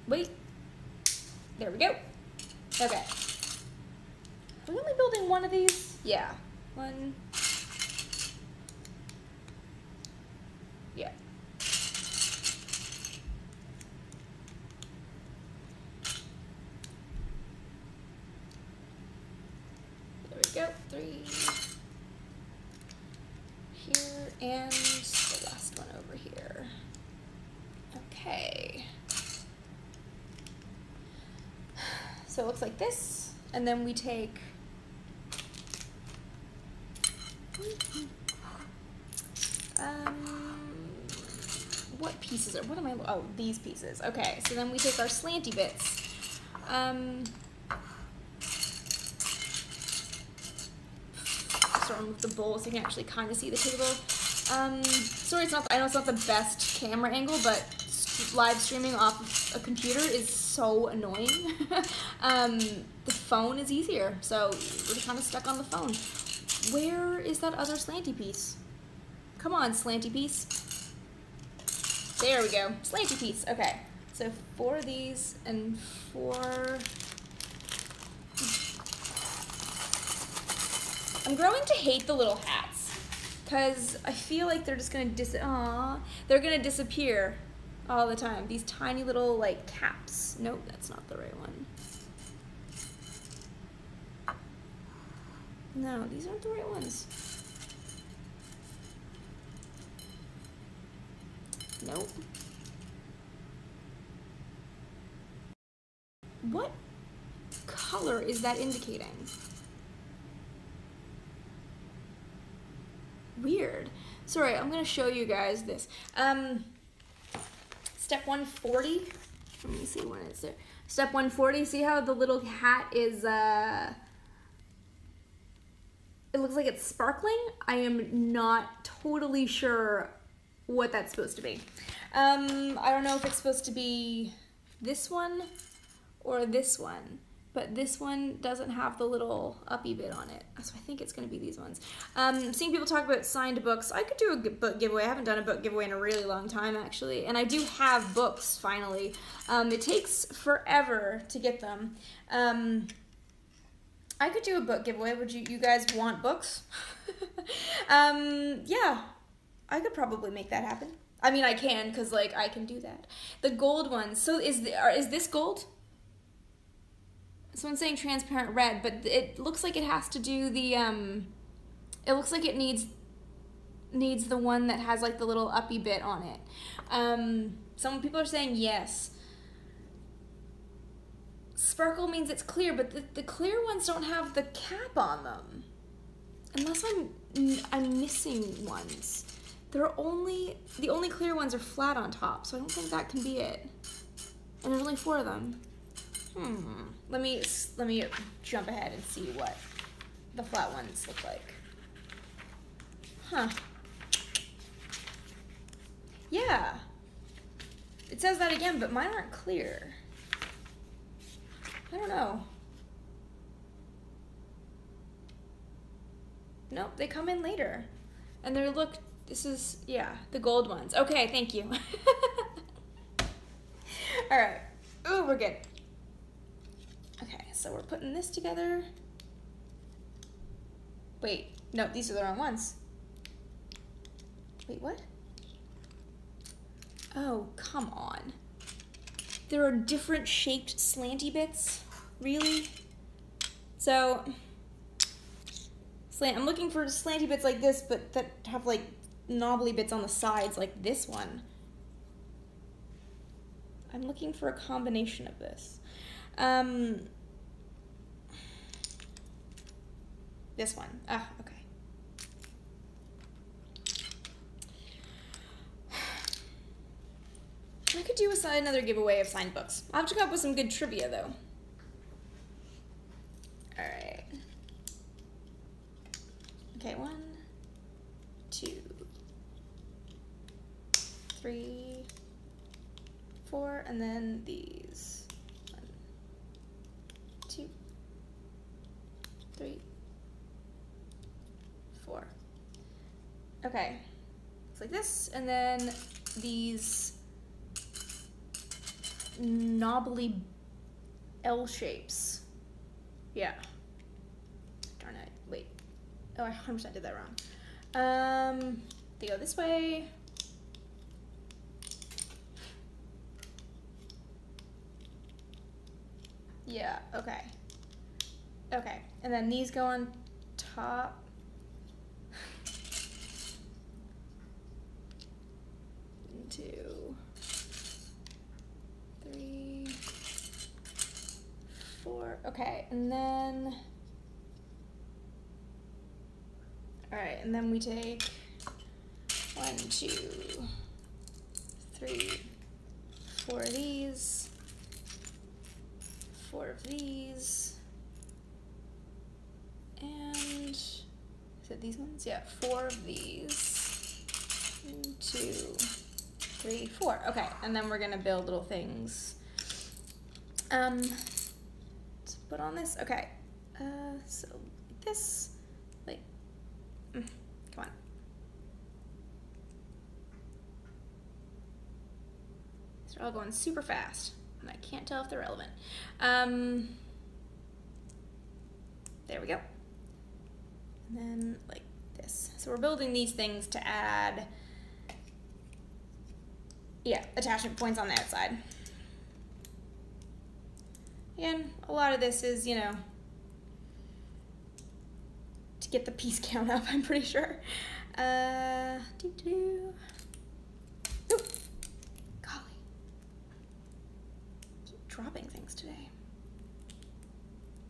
A: Wait. There we go. Okay. Are we only building one of these? Yeah. One. Yeah. There we go. 3. Here, and the last one over here. Okay. So it looks like this, and then we take what pieces are, what am I, oh, these pieces. Okay, so then we take our slanty bits. So remove the bowl so you can actually kind of see the table. Sorry, it's not, I know it's not the best camera angle, but live streaming off of a computer is so annoying. The phone is easier, so we're kind of stuck on the phone. Where is that other slanty piece? Come on, slanty piece. There we go, slanty piece. Okay, so 4 of these and 4. I'm growing to hate the little hats because I feel like they're just gonna they're gonna disappear all the time. These tiny little like caps. Nope, that's not the right one. No, these aren't the right ones. Nope. What color is that indicating? Weird. Sorry, I'm gonna show you guys this. Step 140. Let me see when it's there. Step 140. See how the little hat is, it looks like it's sparkling? I am not totally sure what that's supposed to be. I don't know if it's supposed to be this one or this one, but this one doesn't have the little uppy bit on it. So I think it's gonna be these ones. Seeing people talk about signed books, I could do a book giveaway. I haven't done a book giveaway in a really long time, actually. And I do have books, finally. It takes forever to get them. I could do a book giveaway. Would you guys want books? Yeah, I could probably make that happen. I mean, I can, because, like, I can do that. The gold ones. So is this gold? Someone's saying transparent red, but it looks like it has to do the, it looks like it needs the one that has, like, the little uppy bit on it. Some people are saying yes. Sparkle means it's clear, but the clear ones don't have the cap on them. Unless I'm missing ones. The only clear ones are flat on top, so I don't think that can be it. And there's only 4 of them. Let me jump ahead and see what the flat ones look like. Huh. Yeah. It says that again, but mine aren't clear. I don't know. Nope, they come in later. And they're, look, this is, yeah, the gold ones. Okay, thank you. All right. Ooh, we're good. Okay, so we're putting this together. Wait, no, these are the wrong ones. Wait, what? Oh, come on. There are different shaped slanty bits? Really? So, I'm looking for slanty bits like this, but that have like knobbly bits on the sides like this one. I'm looking for a combination of this. This one. Ah, okay. I could do another giveaway of signed books. I'll have to come up with some good trivia, though. 2, 3, 4, and then these 1, 2, 3, 4. Okay, looks like this, and then these knobbly L shapes. Yeah. Darn it. Wait. Oh, I 100% did that wrong. They go this way. Yeah, okay. Okay, and then these go on top. 1, 2, 3, 4. Okay, and then, all right, and then we take 1, 2, 3, 4 of these, 4 of these, and is it these ones? Yeah, 4 of these. 1, 2, 3, 4. Okay, and then we're gonna build little things. To put on this. Okay. So like this, like, come on. These are all going super fast, and I can't tell if they're relevant. There we go. And then like this. So we're building these things to add, yeah, attachment points on the outside. And a lot of this is, you know, to get the piece count up, I'm pretty sure. Oop. Golly. Keep dropping things today.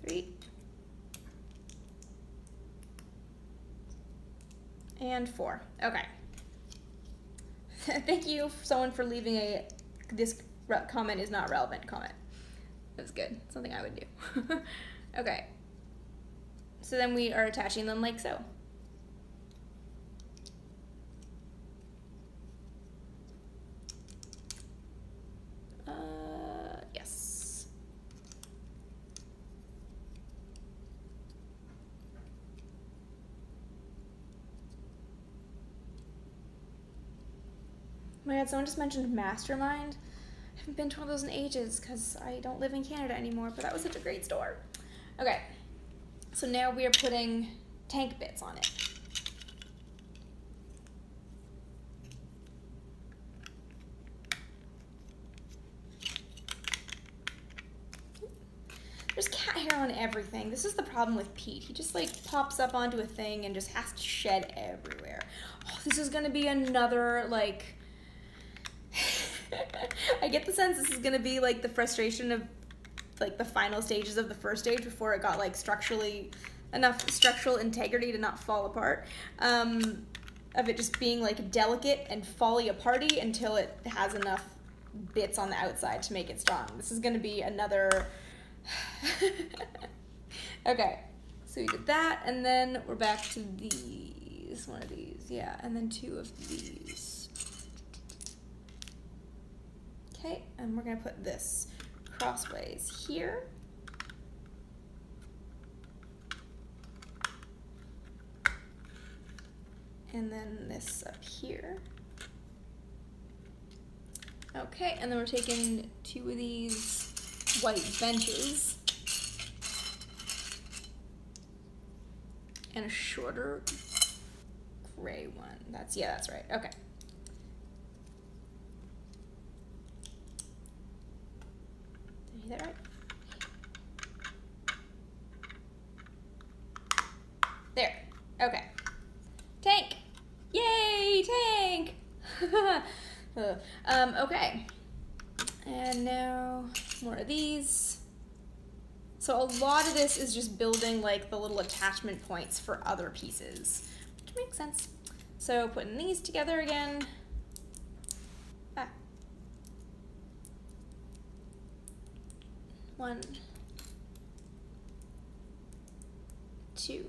A: 3. And 4. Okay. Thank you, someone, for leaving a "this comment is not relevant" comment. That was good. Something I would do. Okay. So then we are attaching them like so. Yes. Oh my God, someone just mentioned Mastermind. I haven't been to one of those in ages because I don't live in Canada anymore, but that was such a great store. Okay, so now we are putting tank bits on it. There's cat hair on everything. This is the problem with Pete. He just like pops up onto a thing and just has to shed everywhere. Oh, this is gonna be another like, I get the sense this is gonna be like the frustration of like the final stages of the first stage before it got like enough structural integrity to not fall apart. Of it just being like delicate and falling aparty until it has enough bits on the outside to make it strong. This is gonna be another. Okay, so we did that, and then we're back to these, one of these, yeah, and then 2 of these. Okay, and we're gonna put this crossways here. And then this up here. Okay, and then we're taking 2 of these white benches and a shorter gray one. That's right. Okay. Did I do that right? There. Okay. Tank. Yay, tank. Okay. And now more of these. So a lot of this is just building like the little attachment points for other pieces, which makes sense. So putting these together again. 1, 2,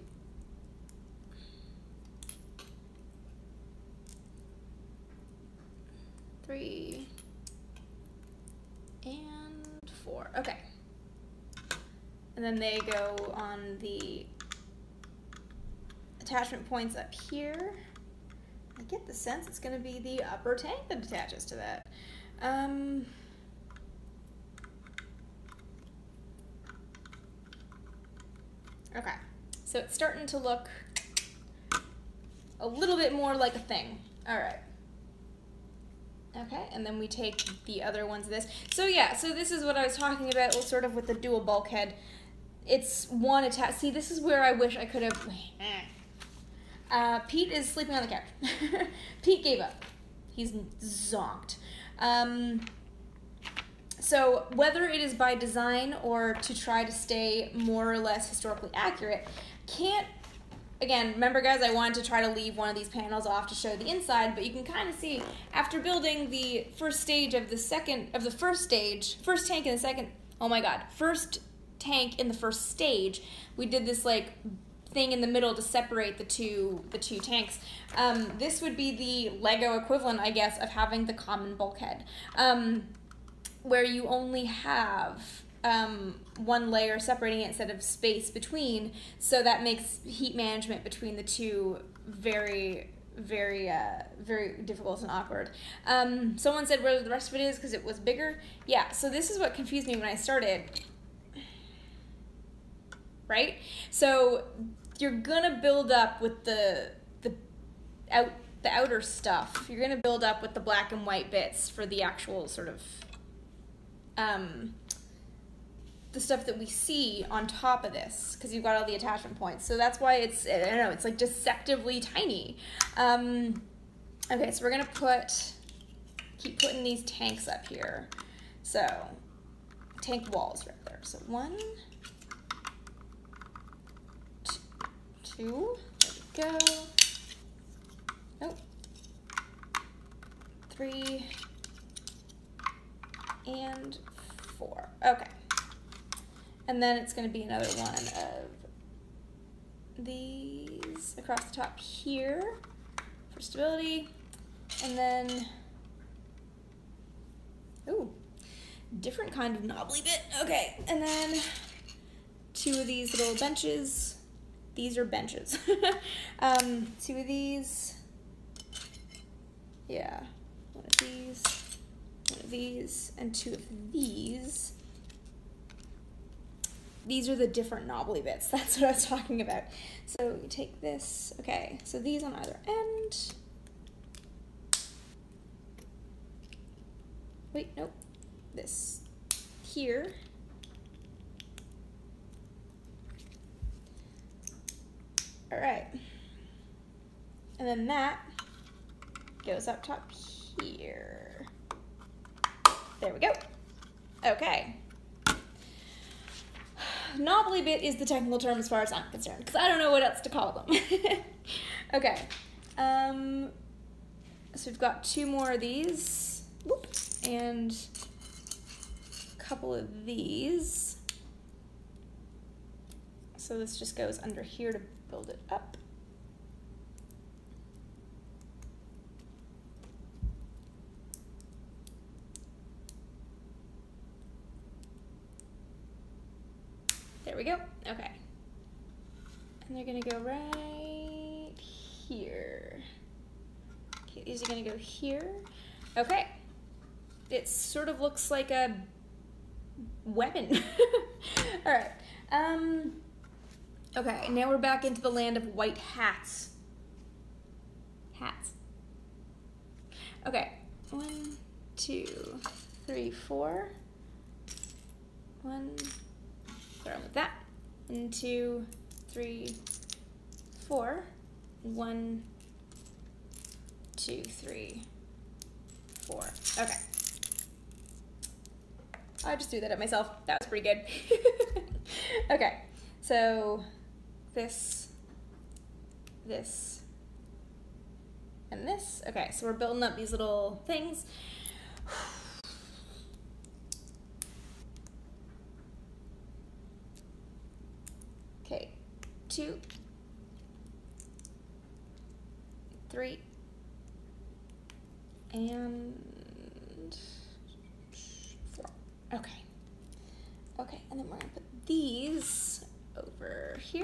A: 3 and 4. Okay. And then they go on the attachment points up here. I get the sense it's going to be the upper tank that attaches to that. Okay, so it's starting to look a little bit more like a thing. All right. Okay, and then we take the other ones of this. So yeah, so this is what I was talking about, sort of with the dual bulkhead. It's one attach. See, this is where I wish I could have. Pete is sleeping on the couch. Pete gave up. He's zonked. So whether it is by design or to try to stay more or less historically accurate, again, remember guys, I wanted to try to leave one of these panels off to show the inside, but you can kind of see after building the first stage of the first tank in the second, oh my god, first tank in the first stage, we did this like thing in the middle to separate the two tanks. This would be the Lego equivalent, I guess, of having the common bulkhead, where you only have one layer separating it instead of space between, so that makes heat management between the two very, very, very difficult and awkward. Someone said where the rest of it is because it was bigger. Yeah, so this is what confused me when I started. Right? So you're gonna build up with the outer stuff. You're gonna build up with the black and white bits for the actual sort of the stuff that we see on top of this, because you've got all the attachment points. So that's why it's, I don't know, it's like deceptively tiny. Okay, so we're gonna keep putting these tanks up here. So tank walls right there. So 1, 2, there we go. Oh, 3 and 4. Okay. And then it's going to be another one of these across the top here for stability. And then, ooh, different kind of knobbly bit. Okay, and then 2 of these little benches. These are benches. 2 of these. Yeah, 1 of these, 1 of these, and 2 of these. These are the different knobbly bits. That's what I was talking about. So you take this. Okay, so these on either end. Wait, nope. This here. All right. And then that goes up top here. There we go. Okay. Knobbly bit is the technical term as far as I'm concerned, because I don't know what else to call them. Okay. So we've got 2 more of these. Whoop, and a couple of these. So this just goes under here to build it up. There we go. Okay. And they're gonna go right here. Okay, these are gonna go here. Okay. It sort of looks like a weapon. All right. Okay, now we're back into the land of white hats. Hats. Okay. 1, 2, 3, 4. 1. Start with that. 1, 2, 3, 4. 1, 2, 3, 4. Okay. I just threw that at myself. That was pretty good. Okay, so this, and this. Okay, so we're building up these little things. Okay, 2, 3, and and 4. Okay. Okay, and then we're gonna put these over here.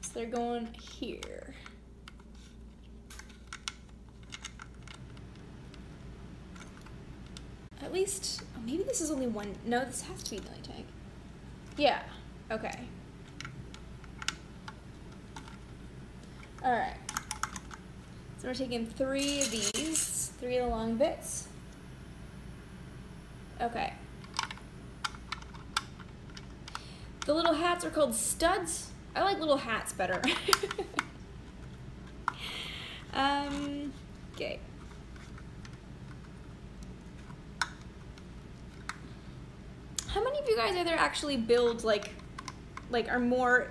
A: So they're going here. At least, oh, maybe this is only one. No, this has to be the only tank. Yeah, okay. All right. So we're taking 3 of these, 3 of the long bits. Okay. The little hats are called studs. I like little hats better. Okay. How many of you guys either actually build like are more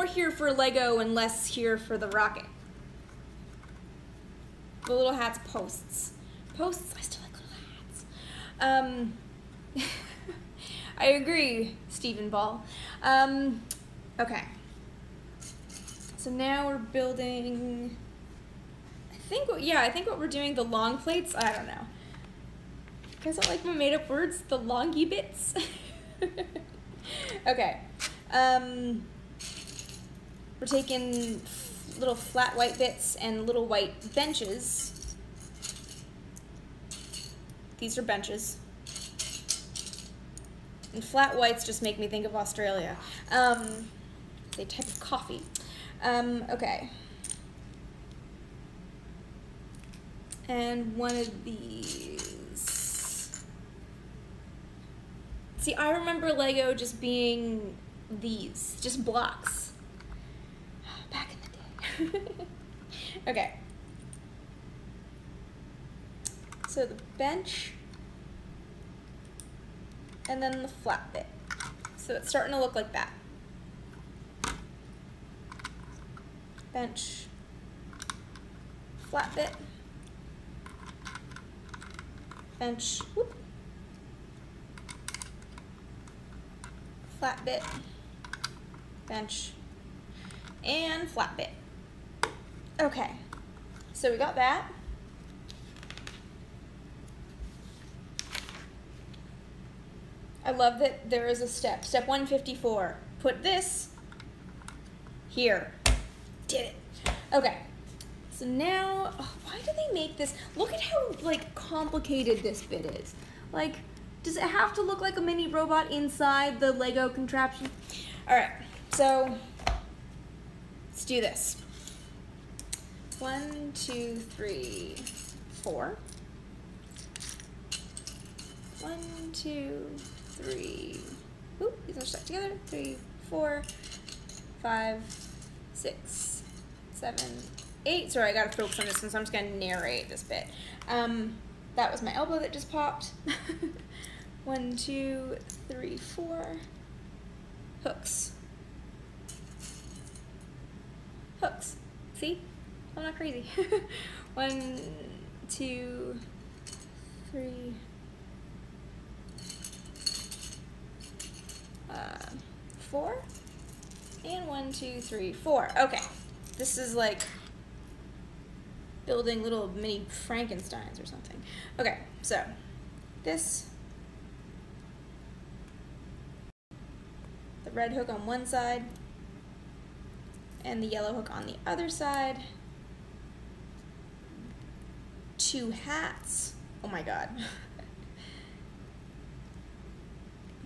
A: here for Lego and less here for the rocket? The little hats, posts. Posts, I still like little hats. I agree, Stephen Ball. Okay. So now we're building, I think what we're doing, the long plates, I don't know. You guys don't like my made up words? The longy bits? Okay. We're taking little flat white bits and little white benches. These are benches. And flat whites just make me think of Australia. It's a type of coffee. Okay. And one of these. See, I remember Lego just being these, just blocks. Back in the day. Okay. So the bench, and then the flat bit. So it's starting to look like that. Bench, flat bit, bench, whoop, flat bit, bench, and flat bit. Okay, so we got that. I love that there is a step. Step 154. Put this here. Did it. Okay. So now, oh, why do they make this? Look at how like complicated this bit is. Like, does it have to look like a mini robot inside the Lego contraption? All right. So let's do this. 1, 2, 3, 4. 1, 2, 3. Oop, these are stuck together. 3, 4, 5, 6, 7, 8. Sorry, I gotta focus on this one, so I'm just gonna narrate this bit. That was my elbow that just popped. 1, 2, 3, 4. Hooks. Hooks. See? I'm not crazy. 1, 2, 3. 4. And 1, 2, 3, 4. Okay. This is like building little mini Frankensteins or something. Okay, so this, the red hook on one side and the yellow hook on the other side. 2 hats. Oh my god.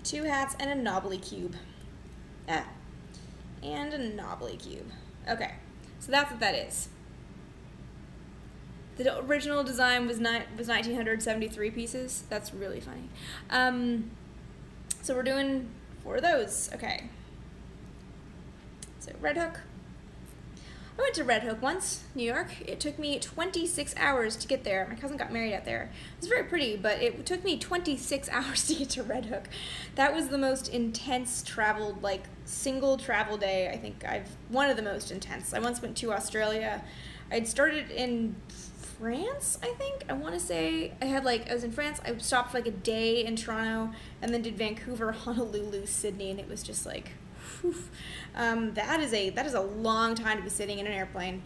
A: 2 hats and a knobbly cube. And a knobbly cube. Okay, so that's what that is. The original design was 1,973 pieces. That's really funny. So we're doing 4 of those. Okay. So Red Hook. I went to Red Hook once, New York. It took me 26 hours to get there. My cousin got married out there. It was very pretty, but it took me 26 hours to get to Red Hook. That was the most intense traveled, like, single travel day. I think one of the most intense. I once went to Australia. I'd started in France, I think. I want to say I was in France. I stopped for like a day in Toronto and then did Vancouver, Honolulu, Sydney, and it was just like, whew. That is a long time to be sitting in an airplane.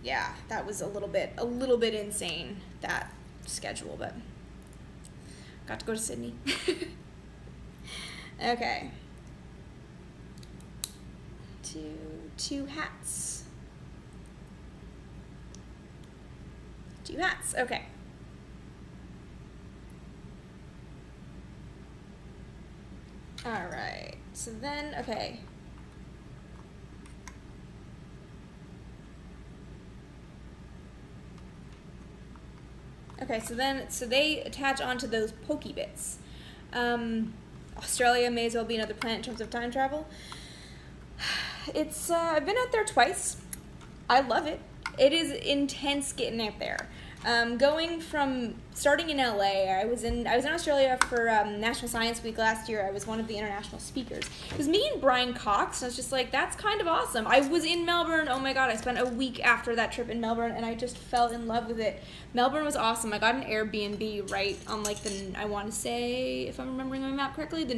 A: yeah, that was a little bit insane, that schedule, but got to go to Sydney. Okay. Two hats. Two hats, okay. All right, so then, okay. Okay, so they attach onto those pokey bits. Australia may as well be another planet in terms of time travel. It's, I've been out there twice. I love it. It is intense getting out there. Starting in LA, I was in Australia for National Science Week last year. I was one of the international speakers. It was me and Brian Cox, and I was just like, that's kind of awesome. I was in Melbourne. Oh my god, I spent a week after that trip in Melbourne, and I just fell in love with it. Melbourne was awesome. I got an Airbnb right on like I want to say, if I'm remembering my map correctly, the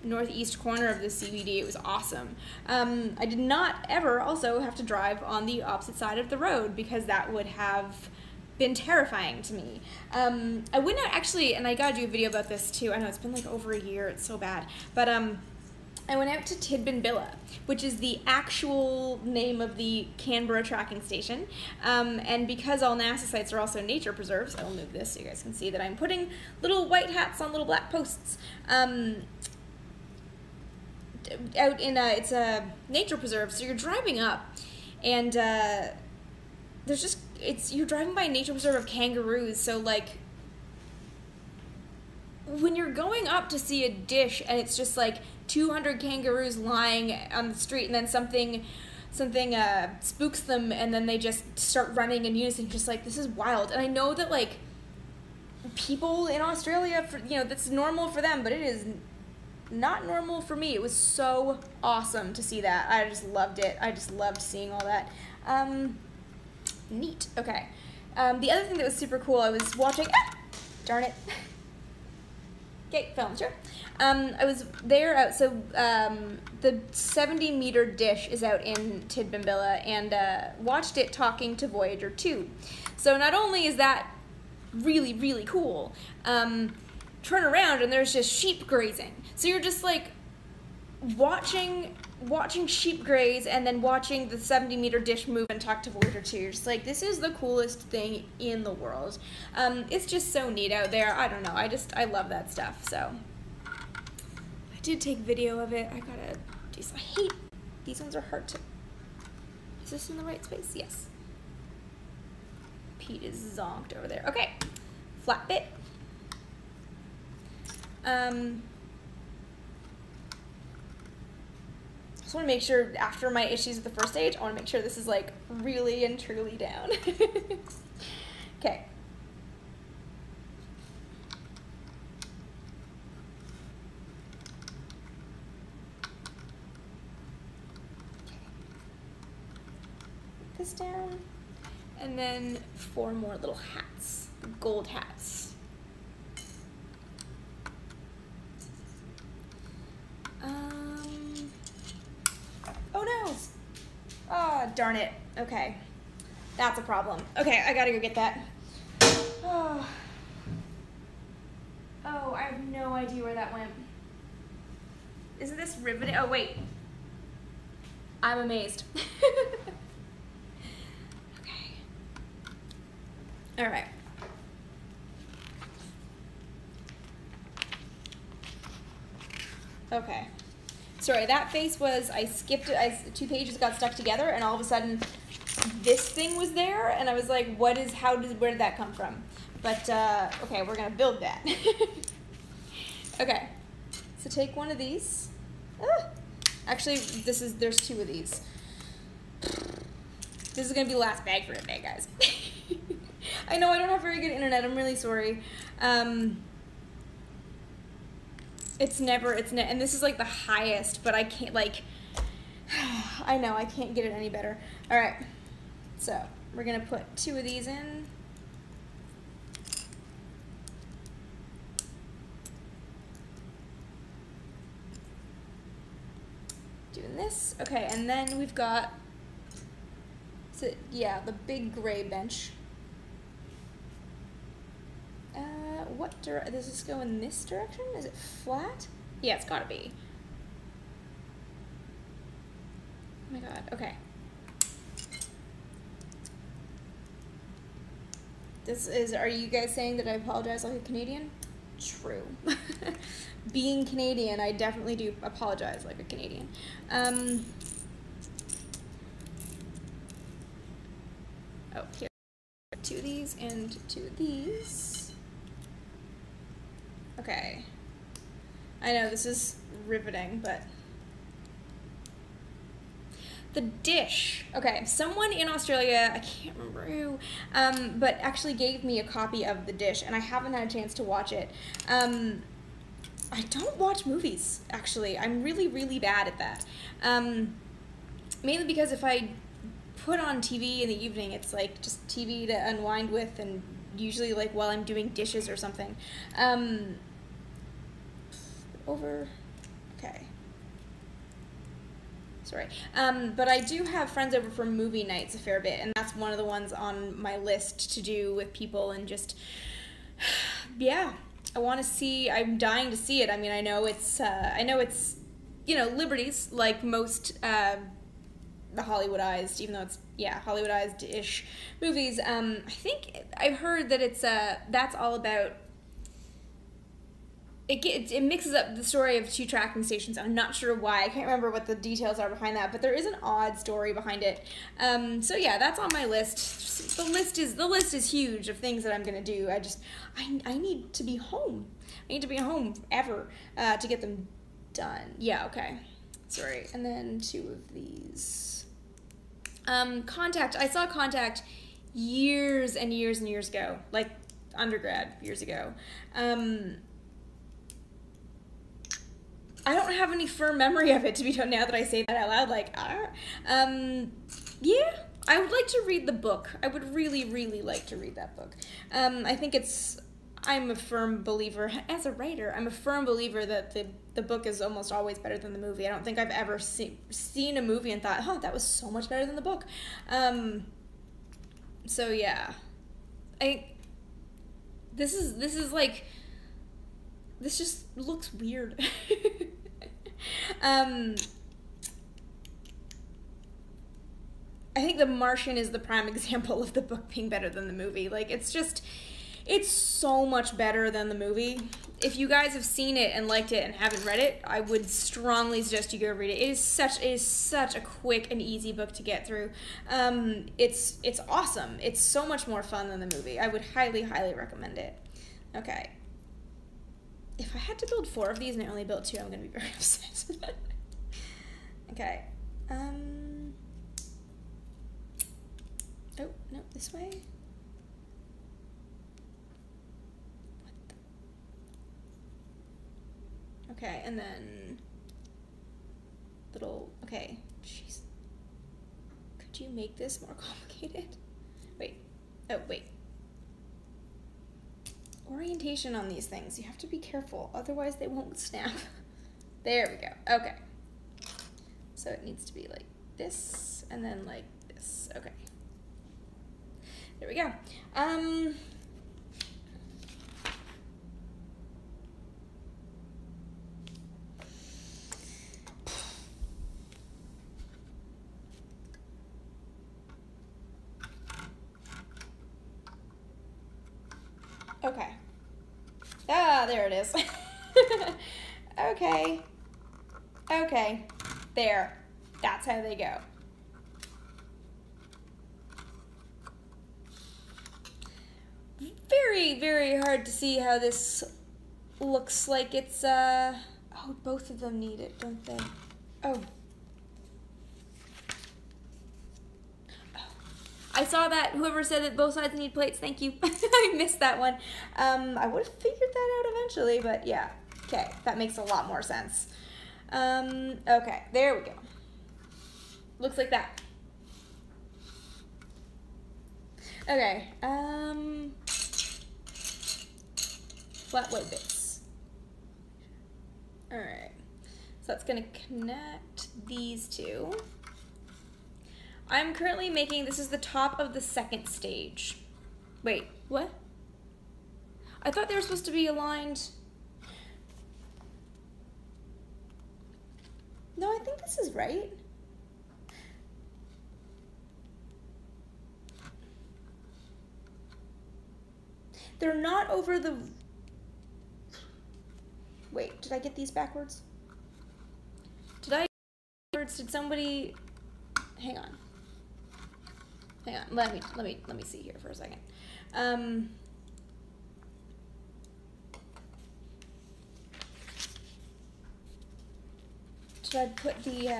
A: northeast corner of the CBD. It was awesome. I did not ever also have to drive on the opposite side of the road, because that would have been terrifying to me. I went out actually, and I gotta do a video about this too. I know it's been like over a year, it's so bad, but I went out to Tidbinbilla, which is the actual name of the Canberra tracking station, and because all NASA sites are also nature preserves, I will move this so you guys can see that I'm putting little white hats on little black posts. Out in it's a nature preserve, so you're driving up, and you're driving by a nature preserve of kangaroos, so like when you're going up to see a dish and it's just like 200 kangaroos lying on the street, and then something spooks them, and then they just start running in unison, just like, this is wild. And I know that like people in Australia, that's normal for them, but it is not normal for me. It was so awesome to see that. I just loved it. I just loved seeing all that. Neat. Okay. The other thing that was super cool, I was watching, darn it. Okay, film, sure. I was there, so the 70-meter dish is out in Tidbinbilla, and watched it talking to Voyager 2. So not only is that really, really cool, turn around and there's just sheep grazing. So you're just like watching sheep graze, and then watching the 70-meter dish move and talk to Voyager 2. You're just like, this is the coolest thing in the world. It's just so neat out there. I don't know. I love that stuff. So I did take video of it. I gotta do some. I hate these ones, are hard to. Is this in the right space? Yes. Pete is zonked over there. Okay. Flat bit. I want to make sure, after my issues with the first stage, I want to make sure this is like really and truly down. Okay. Put this down, and then 4 more little hats, gold hats. Oh no! Oh, darn it. Okay. That's a problem. Okay, I gotta go get that. Oh. Oh, I have no idea where that went. Isn't this riveting? Oh, wait. I'm amazed. Okay. Alright. Okay. Sorry, that face was, I skipped it, 2 pages got stuck together, and all of a sudden this thing was there, and I was like, where did that come from? But, okay, we're gonna build that. Okay, so take one of these. Actually, there's 2 of these. This is gonna be the last bag for today, guys. I know I don't have very good internet, I'm really sorry. And this is like the highest, but I can't, like, I know, I can't get it any better. All right, so we're gonna put 2 of these in. Doing this, okay, and then we've got Yeah, the big gray bench. Does this go in this direction? Is it flat? Yeah, it's gotta be. Oh my god, okay. Are you guys saying that I apologize like a Canadian? True. Being Canadian, I definitely do apologize like a Canadian. Oh, here. 2 of these and 2 of these. Okay. I know this is riveting, but the dish. Okay, someone in Australia, I can't remember who, but actually gave me a copy of the dish, and I haven't had a chance to watch it. I don't watch movies, actually. I'm really, really bad at that. Mainly because if I put on TV in the evening, it's like just TV to unwind with, and usually like while I'm doing dishes or something. Okay. Sorry. But I do have friends over for movie nights a fair bit, and that's one of the ones on my list to do with people, and just, yeah, I want to see, I'm dying to see it. I mean, I know it's, you know, liberties, like most, the Hollywoodized, even though it's, yeah, Hollywoodized-ish movies. I think I've heard that it's, that's all about, it mixes up the story of 2 tracking stations. I'm not sure why. I can't remember what the details are behind that, but there is an odd story behind it. So yeah, that's on my list. The list is huge of things that I'm gonna do. I need to be home. I need to be home ever to get them done. Yeah, okay. Sorry. And then 2 of these. Contact. I saw Contact years and years and years ago, like undergrad years ago. I don't have any firm memory of it, to be told, now that I say that out loud. Like, yeah, I would like to read the book. I would really, really like to read that book. I think I'm a firm believer, as a writer, I'm a firm believer that the book is almost always better than the movie. I don't think I've ever seen a movie and thought, oh, that was so much better than the book. So yeah, this just looks weird. I think The Martian is the prime example of the book being better than the movie. Like, it's so much better than the movie. If you guys have seen it and liked it and haven't read it, I would strongly suggest you go read it. It is such a quick and easy book to get through. It's awesome. It's so much more fun than the movie. I would highly, highly recommend it. Okay. If I had to build 4 of these and I only built 2, I'm going to be very upset. Okay. Oh, no, this way. Okay, and then okay, jeez. Could you make this more complicated? Wait, oh, wait. Orientation on these things, you have to be careful, otherwise they won't snap. There we go, okay. So it needs to be like this, and then like this, okay. There we go. Okay. Ah, there it is. Okay. Okay. There. That's how they go. Very, very hard to see how this looks like it's, oh, both of them need it, don't they? Oh. I saw that. Whoever said that both sides need plates, thank you. I missed that one. I would have figured that out eventually, but yeah. Okay, that makes a lot more sense. Okay, there we go. Looks like that. Okay, flat white bits. Alright, so that's gonna connect these two. I'm currently making, this is the top of the second stage. Wait, what? I thought they were supposed to be aligned. No, I think this is right. They're not over the... Wait, did I get these backwards? Did I backwards? Did somebody... Hang on. Hang on. Let me see here for a second. Did I put the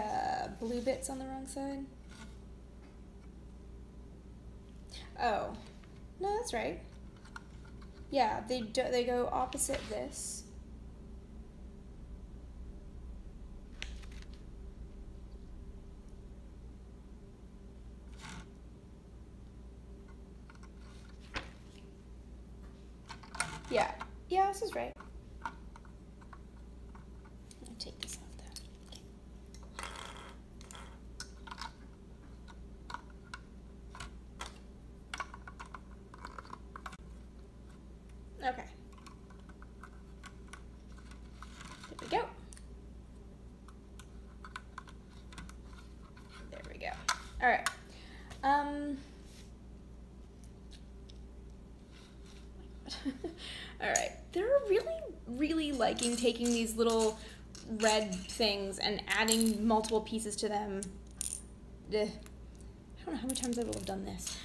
A: blue bits on the wrong side? Oh. No, that's right. Yeah, they go opposite this. Yeah. Yeah, this is right. I'll take this off there. Okay. There we go. There we go. All right. All right. They're really liking taking these little red things and adding multiple pieces to them. I don't know how many times I will have done this.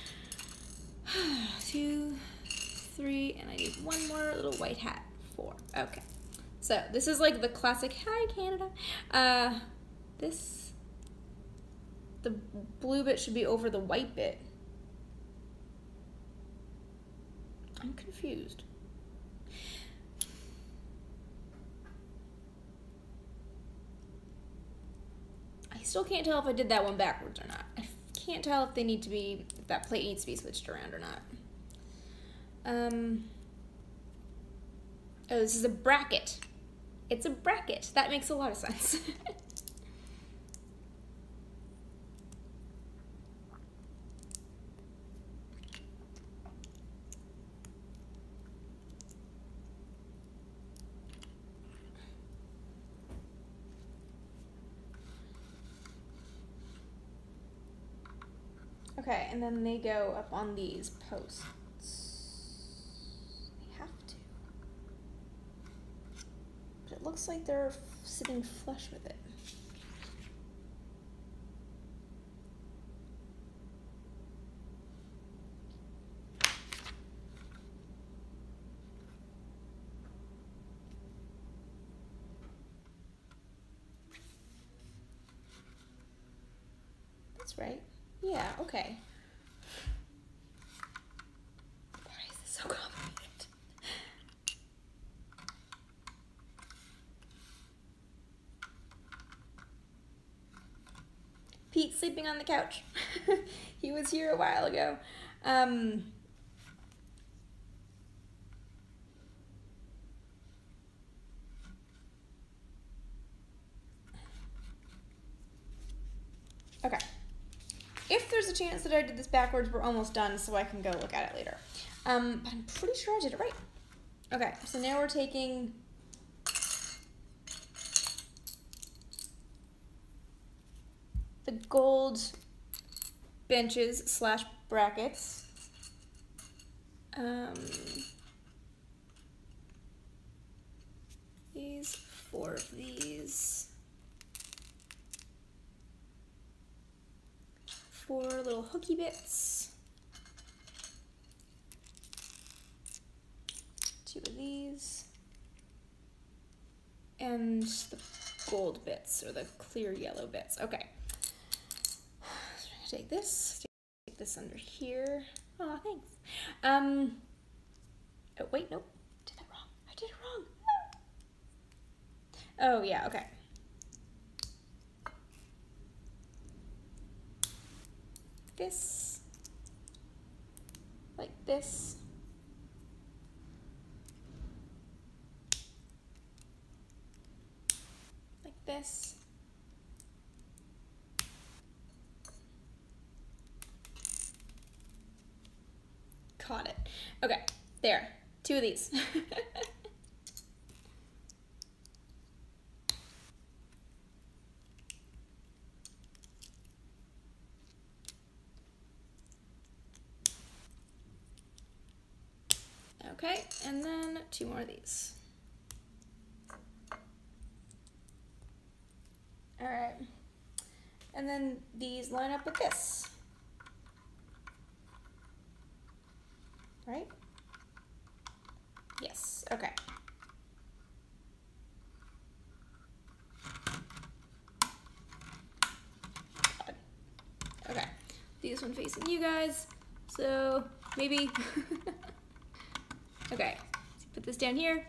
A: 2, 3, and I need one more little white hat. 4. Okay. So this is like the classic, hi Canada. The blue bit should be over the white bit. I'm confused. I still can't tell if I did that one backwards or not. I can't tell if if that plate needs to be switched around or not. Oh, this is a bracket. It's a bracket. That makes a lot of sense. Okay, and then they go up on these posts. They have to. But it looks like they're sitting flush with it. That's right. Yeah, okay. Why is this so complicated? Pete's sleeping on the couch. He was here a while ago. Okay. If there's a chance that I did this backwards, we're almost done, so I can go look at it later. But I'm pretty sure I did it right. Okay, so now we're taking the gold benches / brackets. These 4 of these. 4 little hooky bits. 2 of these. And the gold bits, or the clear yellow bits. Okay. So I'm gonna take this under here. Oh, thanks. Oh, wait, nope. I did that wrong. I did it wrong. Oh, yeah, okay. This, like this, like this, caught it. Okay, there. 2 of these. Okay, and then 2 more of these. All right, and then these line up with this, right? Yes, okay. Okay, this one facing you guys, so maybe, okay, so put this down here,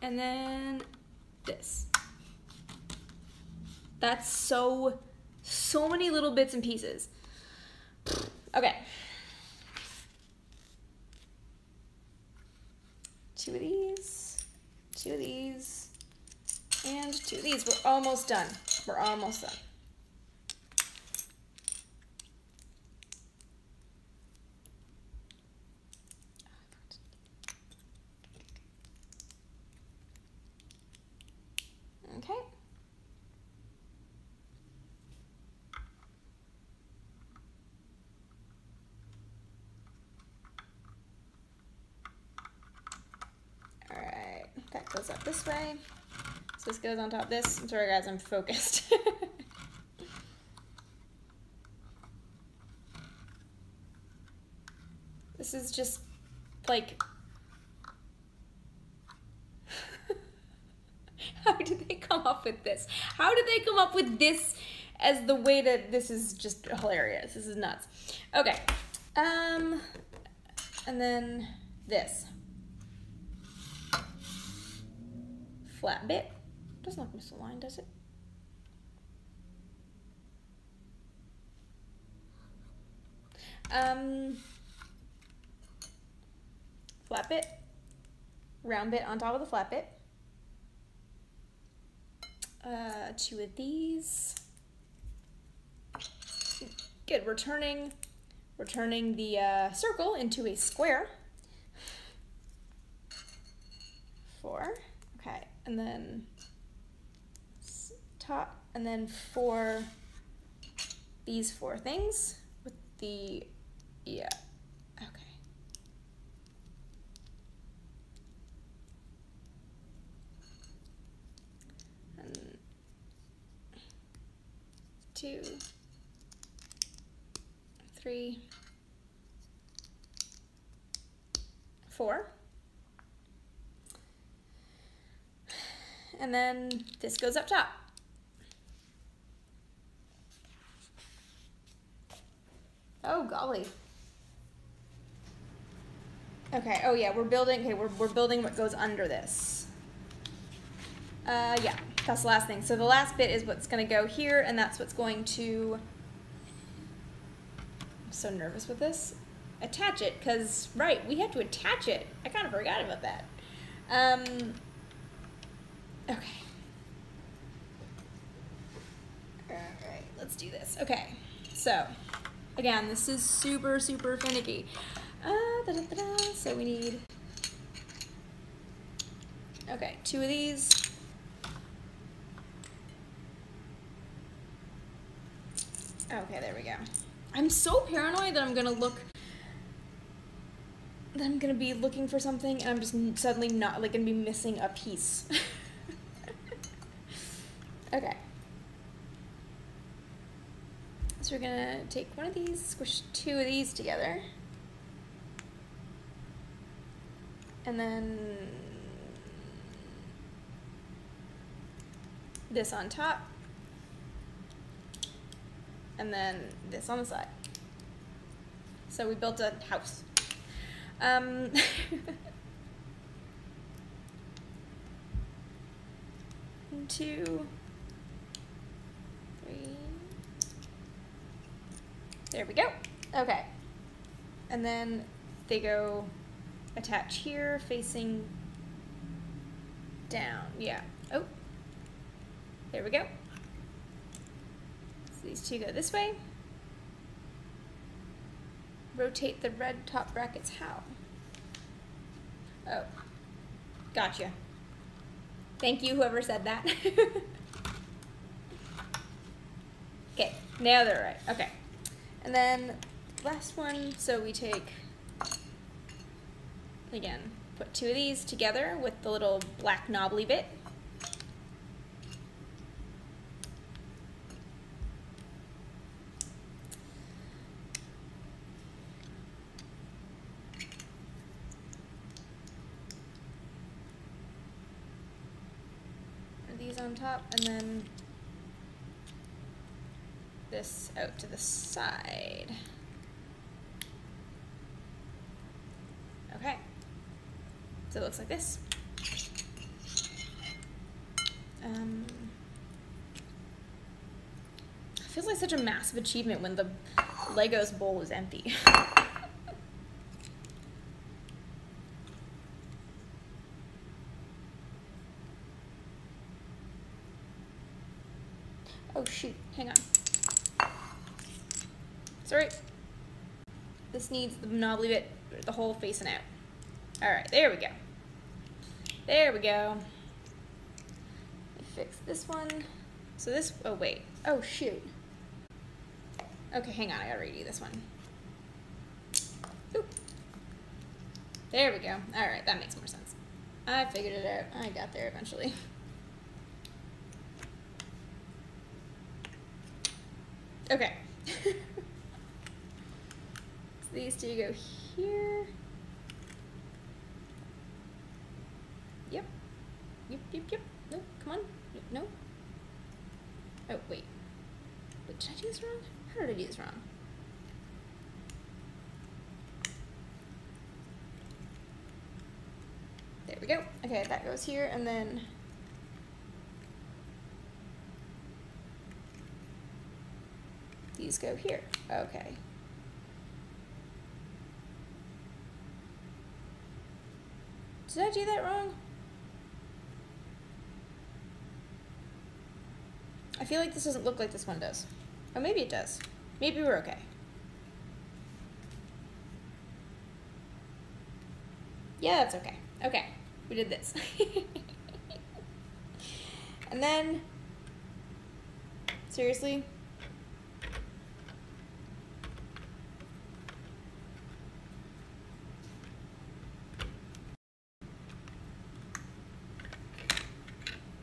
A: and then this. That's so many little bits and pieces. Okay. 2 of these, 2 of these, and 2 of these. We're almost done. We're almost done. Okay. All right, that goes up this way. So this goes on top of this. I'm sorry guys, I'm focused. This is just like, how did they come up with this? How did they come up with this as the way that this is just hilarious? This is nuts. Okay, and then this. Flat bit. Doesn't look misaligned, does it? Flat bit, round bit on top of the flat bit. 2 of these. Good, we're turning the circle into a square. 4, okay, and then top, and then 4, these 4 things with the, yeah, okay. And 2, 3, 4. And then this goes up top. Oh golly. Okay, oh yeah, we're building, okay, we're building what goes under this. Yeah, that's the last thing. So the last bit is what's gonna go here, and that's what's going to, I'm so nervous with this, attach it, because, right, we have to attach it. I kind of forgot about that. Okay. Alright, let's do this. Okay, so, again, this is super finicky. So we need, okay, 2 of these. Okay, there we go. I'm so paranoid that I'm gonna be looking for something and I'm just suddenly not, like, gonna be missing a piece. Okay. So we're gonna take one of these, squish 2 of these together. And then this on top. And then this on the side. So we built a house. 2, 3. There we go. Okay. And then they go attach here, facing down. Yeah. Oh. There we go. So these 2 go this way. rotate the red top brackets how? Oh, gotcha. Thank you, whoever said that. Okay, now they're right. Okay, and then last one, so we take, again, put two of these together with the little black knobbly bit. These on top, and then this out to the side. Okay, so it looks like this. It feels like such a massive achievement when the Legos bowl is empty. Oh shoot, hang on. Sorry. This needs the knobbly bit, the hole facing out. Alright, there we go. There we go. Let me fix this one. So this, oh wait. Oh shoot. Okay, hang on, I gotta redo this one. Oop. There we go. Alright, that makes more sense. I figured it out. I got there eventually. Okay. So these two go here. Yep. Yep, yep, yep. No, come on. No. Oh, wait. Wait, did I do this wrong? How did I do this wrong? There we go. Okay, that goes here, and then these go here. Okay. Did I do that wrong? I feel like this doesn't look like this one does. Oh, maybe it does. Maybe we're okay. Yeah, that's okay. Okay, we did this. And then, seriously?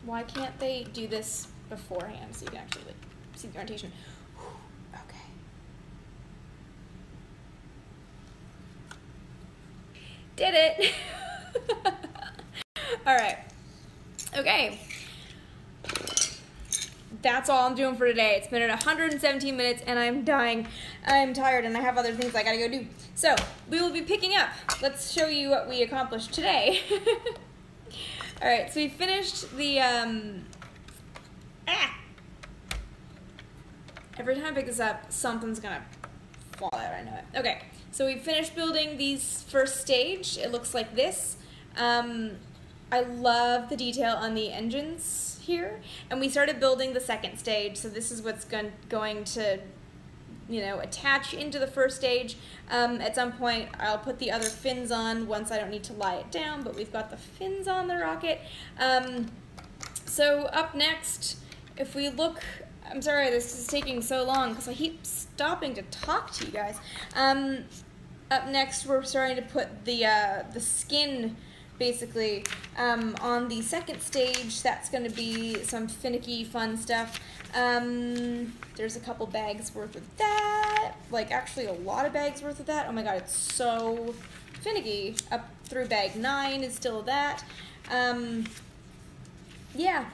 A: Why can't they do this beforehand so you can actually like see the orientation? Okay. Did it! Alright. Okay. That's all I'm doing for today. It's been at 117 minutes and I'm dying. I'm tired and I have other things I gotta go do. So, we will be picking up. Let's show you what we accomplished today. Alright, so we finished the, Every time I pick this up, something's gonna fall out, I know it. Okay, so we finished building these first stage. It looks like this. I love the detail on the engines here. And we started building the second stage, so this is what's going to, you know, attach into the first stage. At some point, I'll put the other fins on once I don't need to lie it down, but we've got the fins on the rocket. So up next, if we look, I'm sorry this is taking so long because I keep stopping to talk to you guys. Up next, we're starting to put the skin basically on the second stage. That's going to be some finicky fun stuff. There's a couple bags worth of that, like actually a lot of bags worth of that. Oh my god, it's so finicky. Up through bag 9 is still that. Yeah,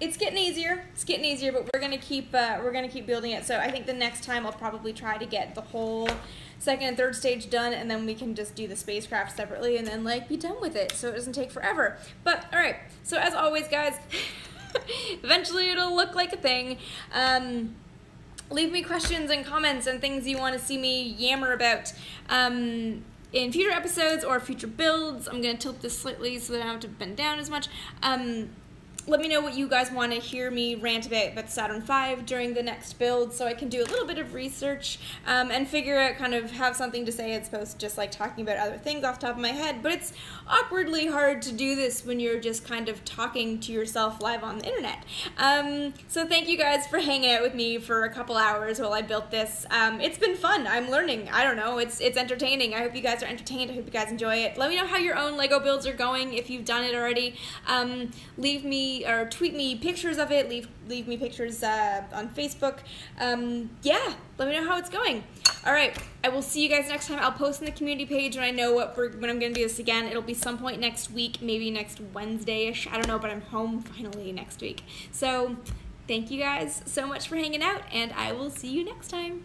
A: it's getting easier. It's getting easier, but we're gonna keep building it. So I think the next time I'll probably try to get the whole second and third stage done, and then we can just do the spacecraft separately and then like be done with it so it doesn't take forever. But all right, so as always guys, eventually it'll look like a thing. Leave me questions and comments and things you want to see me yammer about in future episodes or future builds. I'm gonna tilt this slightly so that I don't have to bend down as much. let me know what you guys want to hear me rant about Saturn V during the next build, so I can do a little bit of research and figure out, kind of have something to say as opposed to just like talking about other things off the top of my head. But it's awkwardly hard to do this when you're just kind of talking to yourself live on the internet. So thank you guys for hanging out with me for a couple hours while I built this. It's been fun. I'm learning. I don't know. It's entertaining. I hope you guys are entertained. I hope you guys enjoy it. Let me know how your own Lego builds are going if you've done it already. Leave me or tweet me pictures of it. Leave me pictures on Facebook. Yeah, let me know how it's going. All right, I will see you guys next time. I'll post in the community page when I know when I'm going to do this again. It'll be some point next week, maybe next Wednesday-ish. I don't know, but I'm home finally next week. So thank you guys so much for hanging out, and I will see you next time.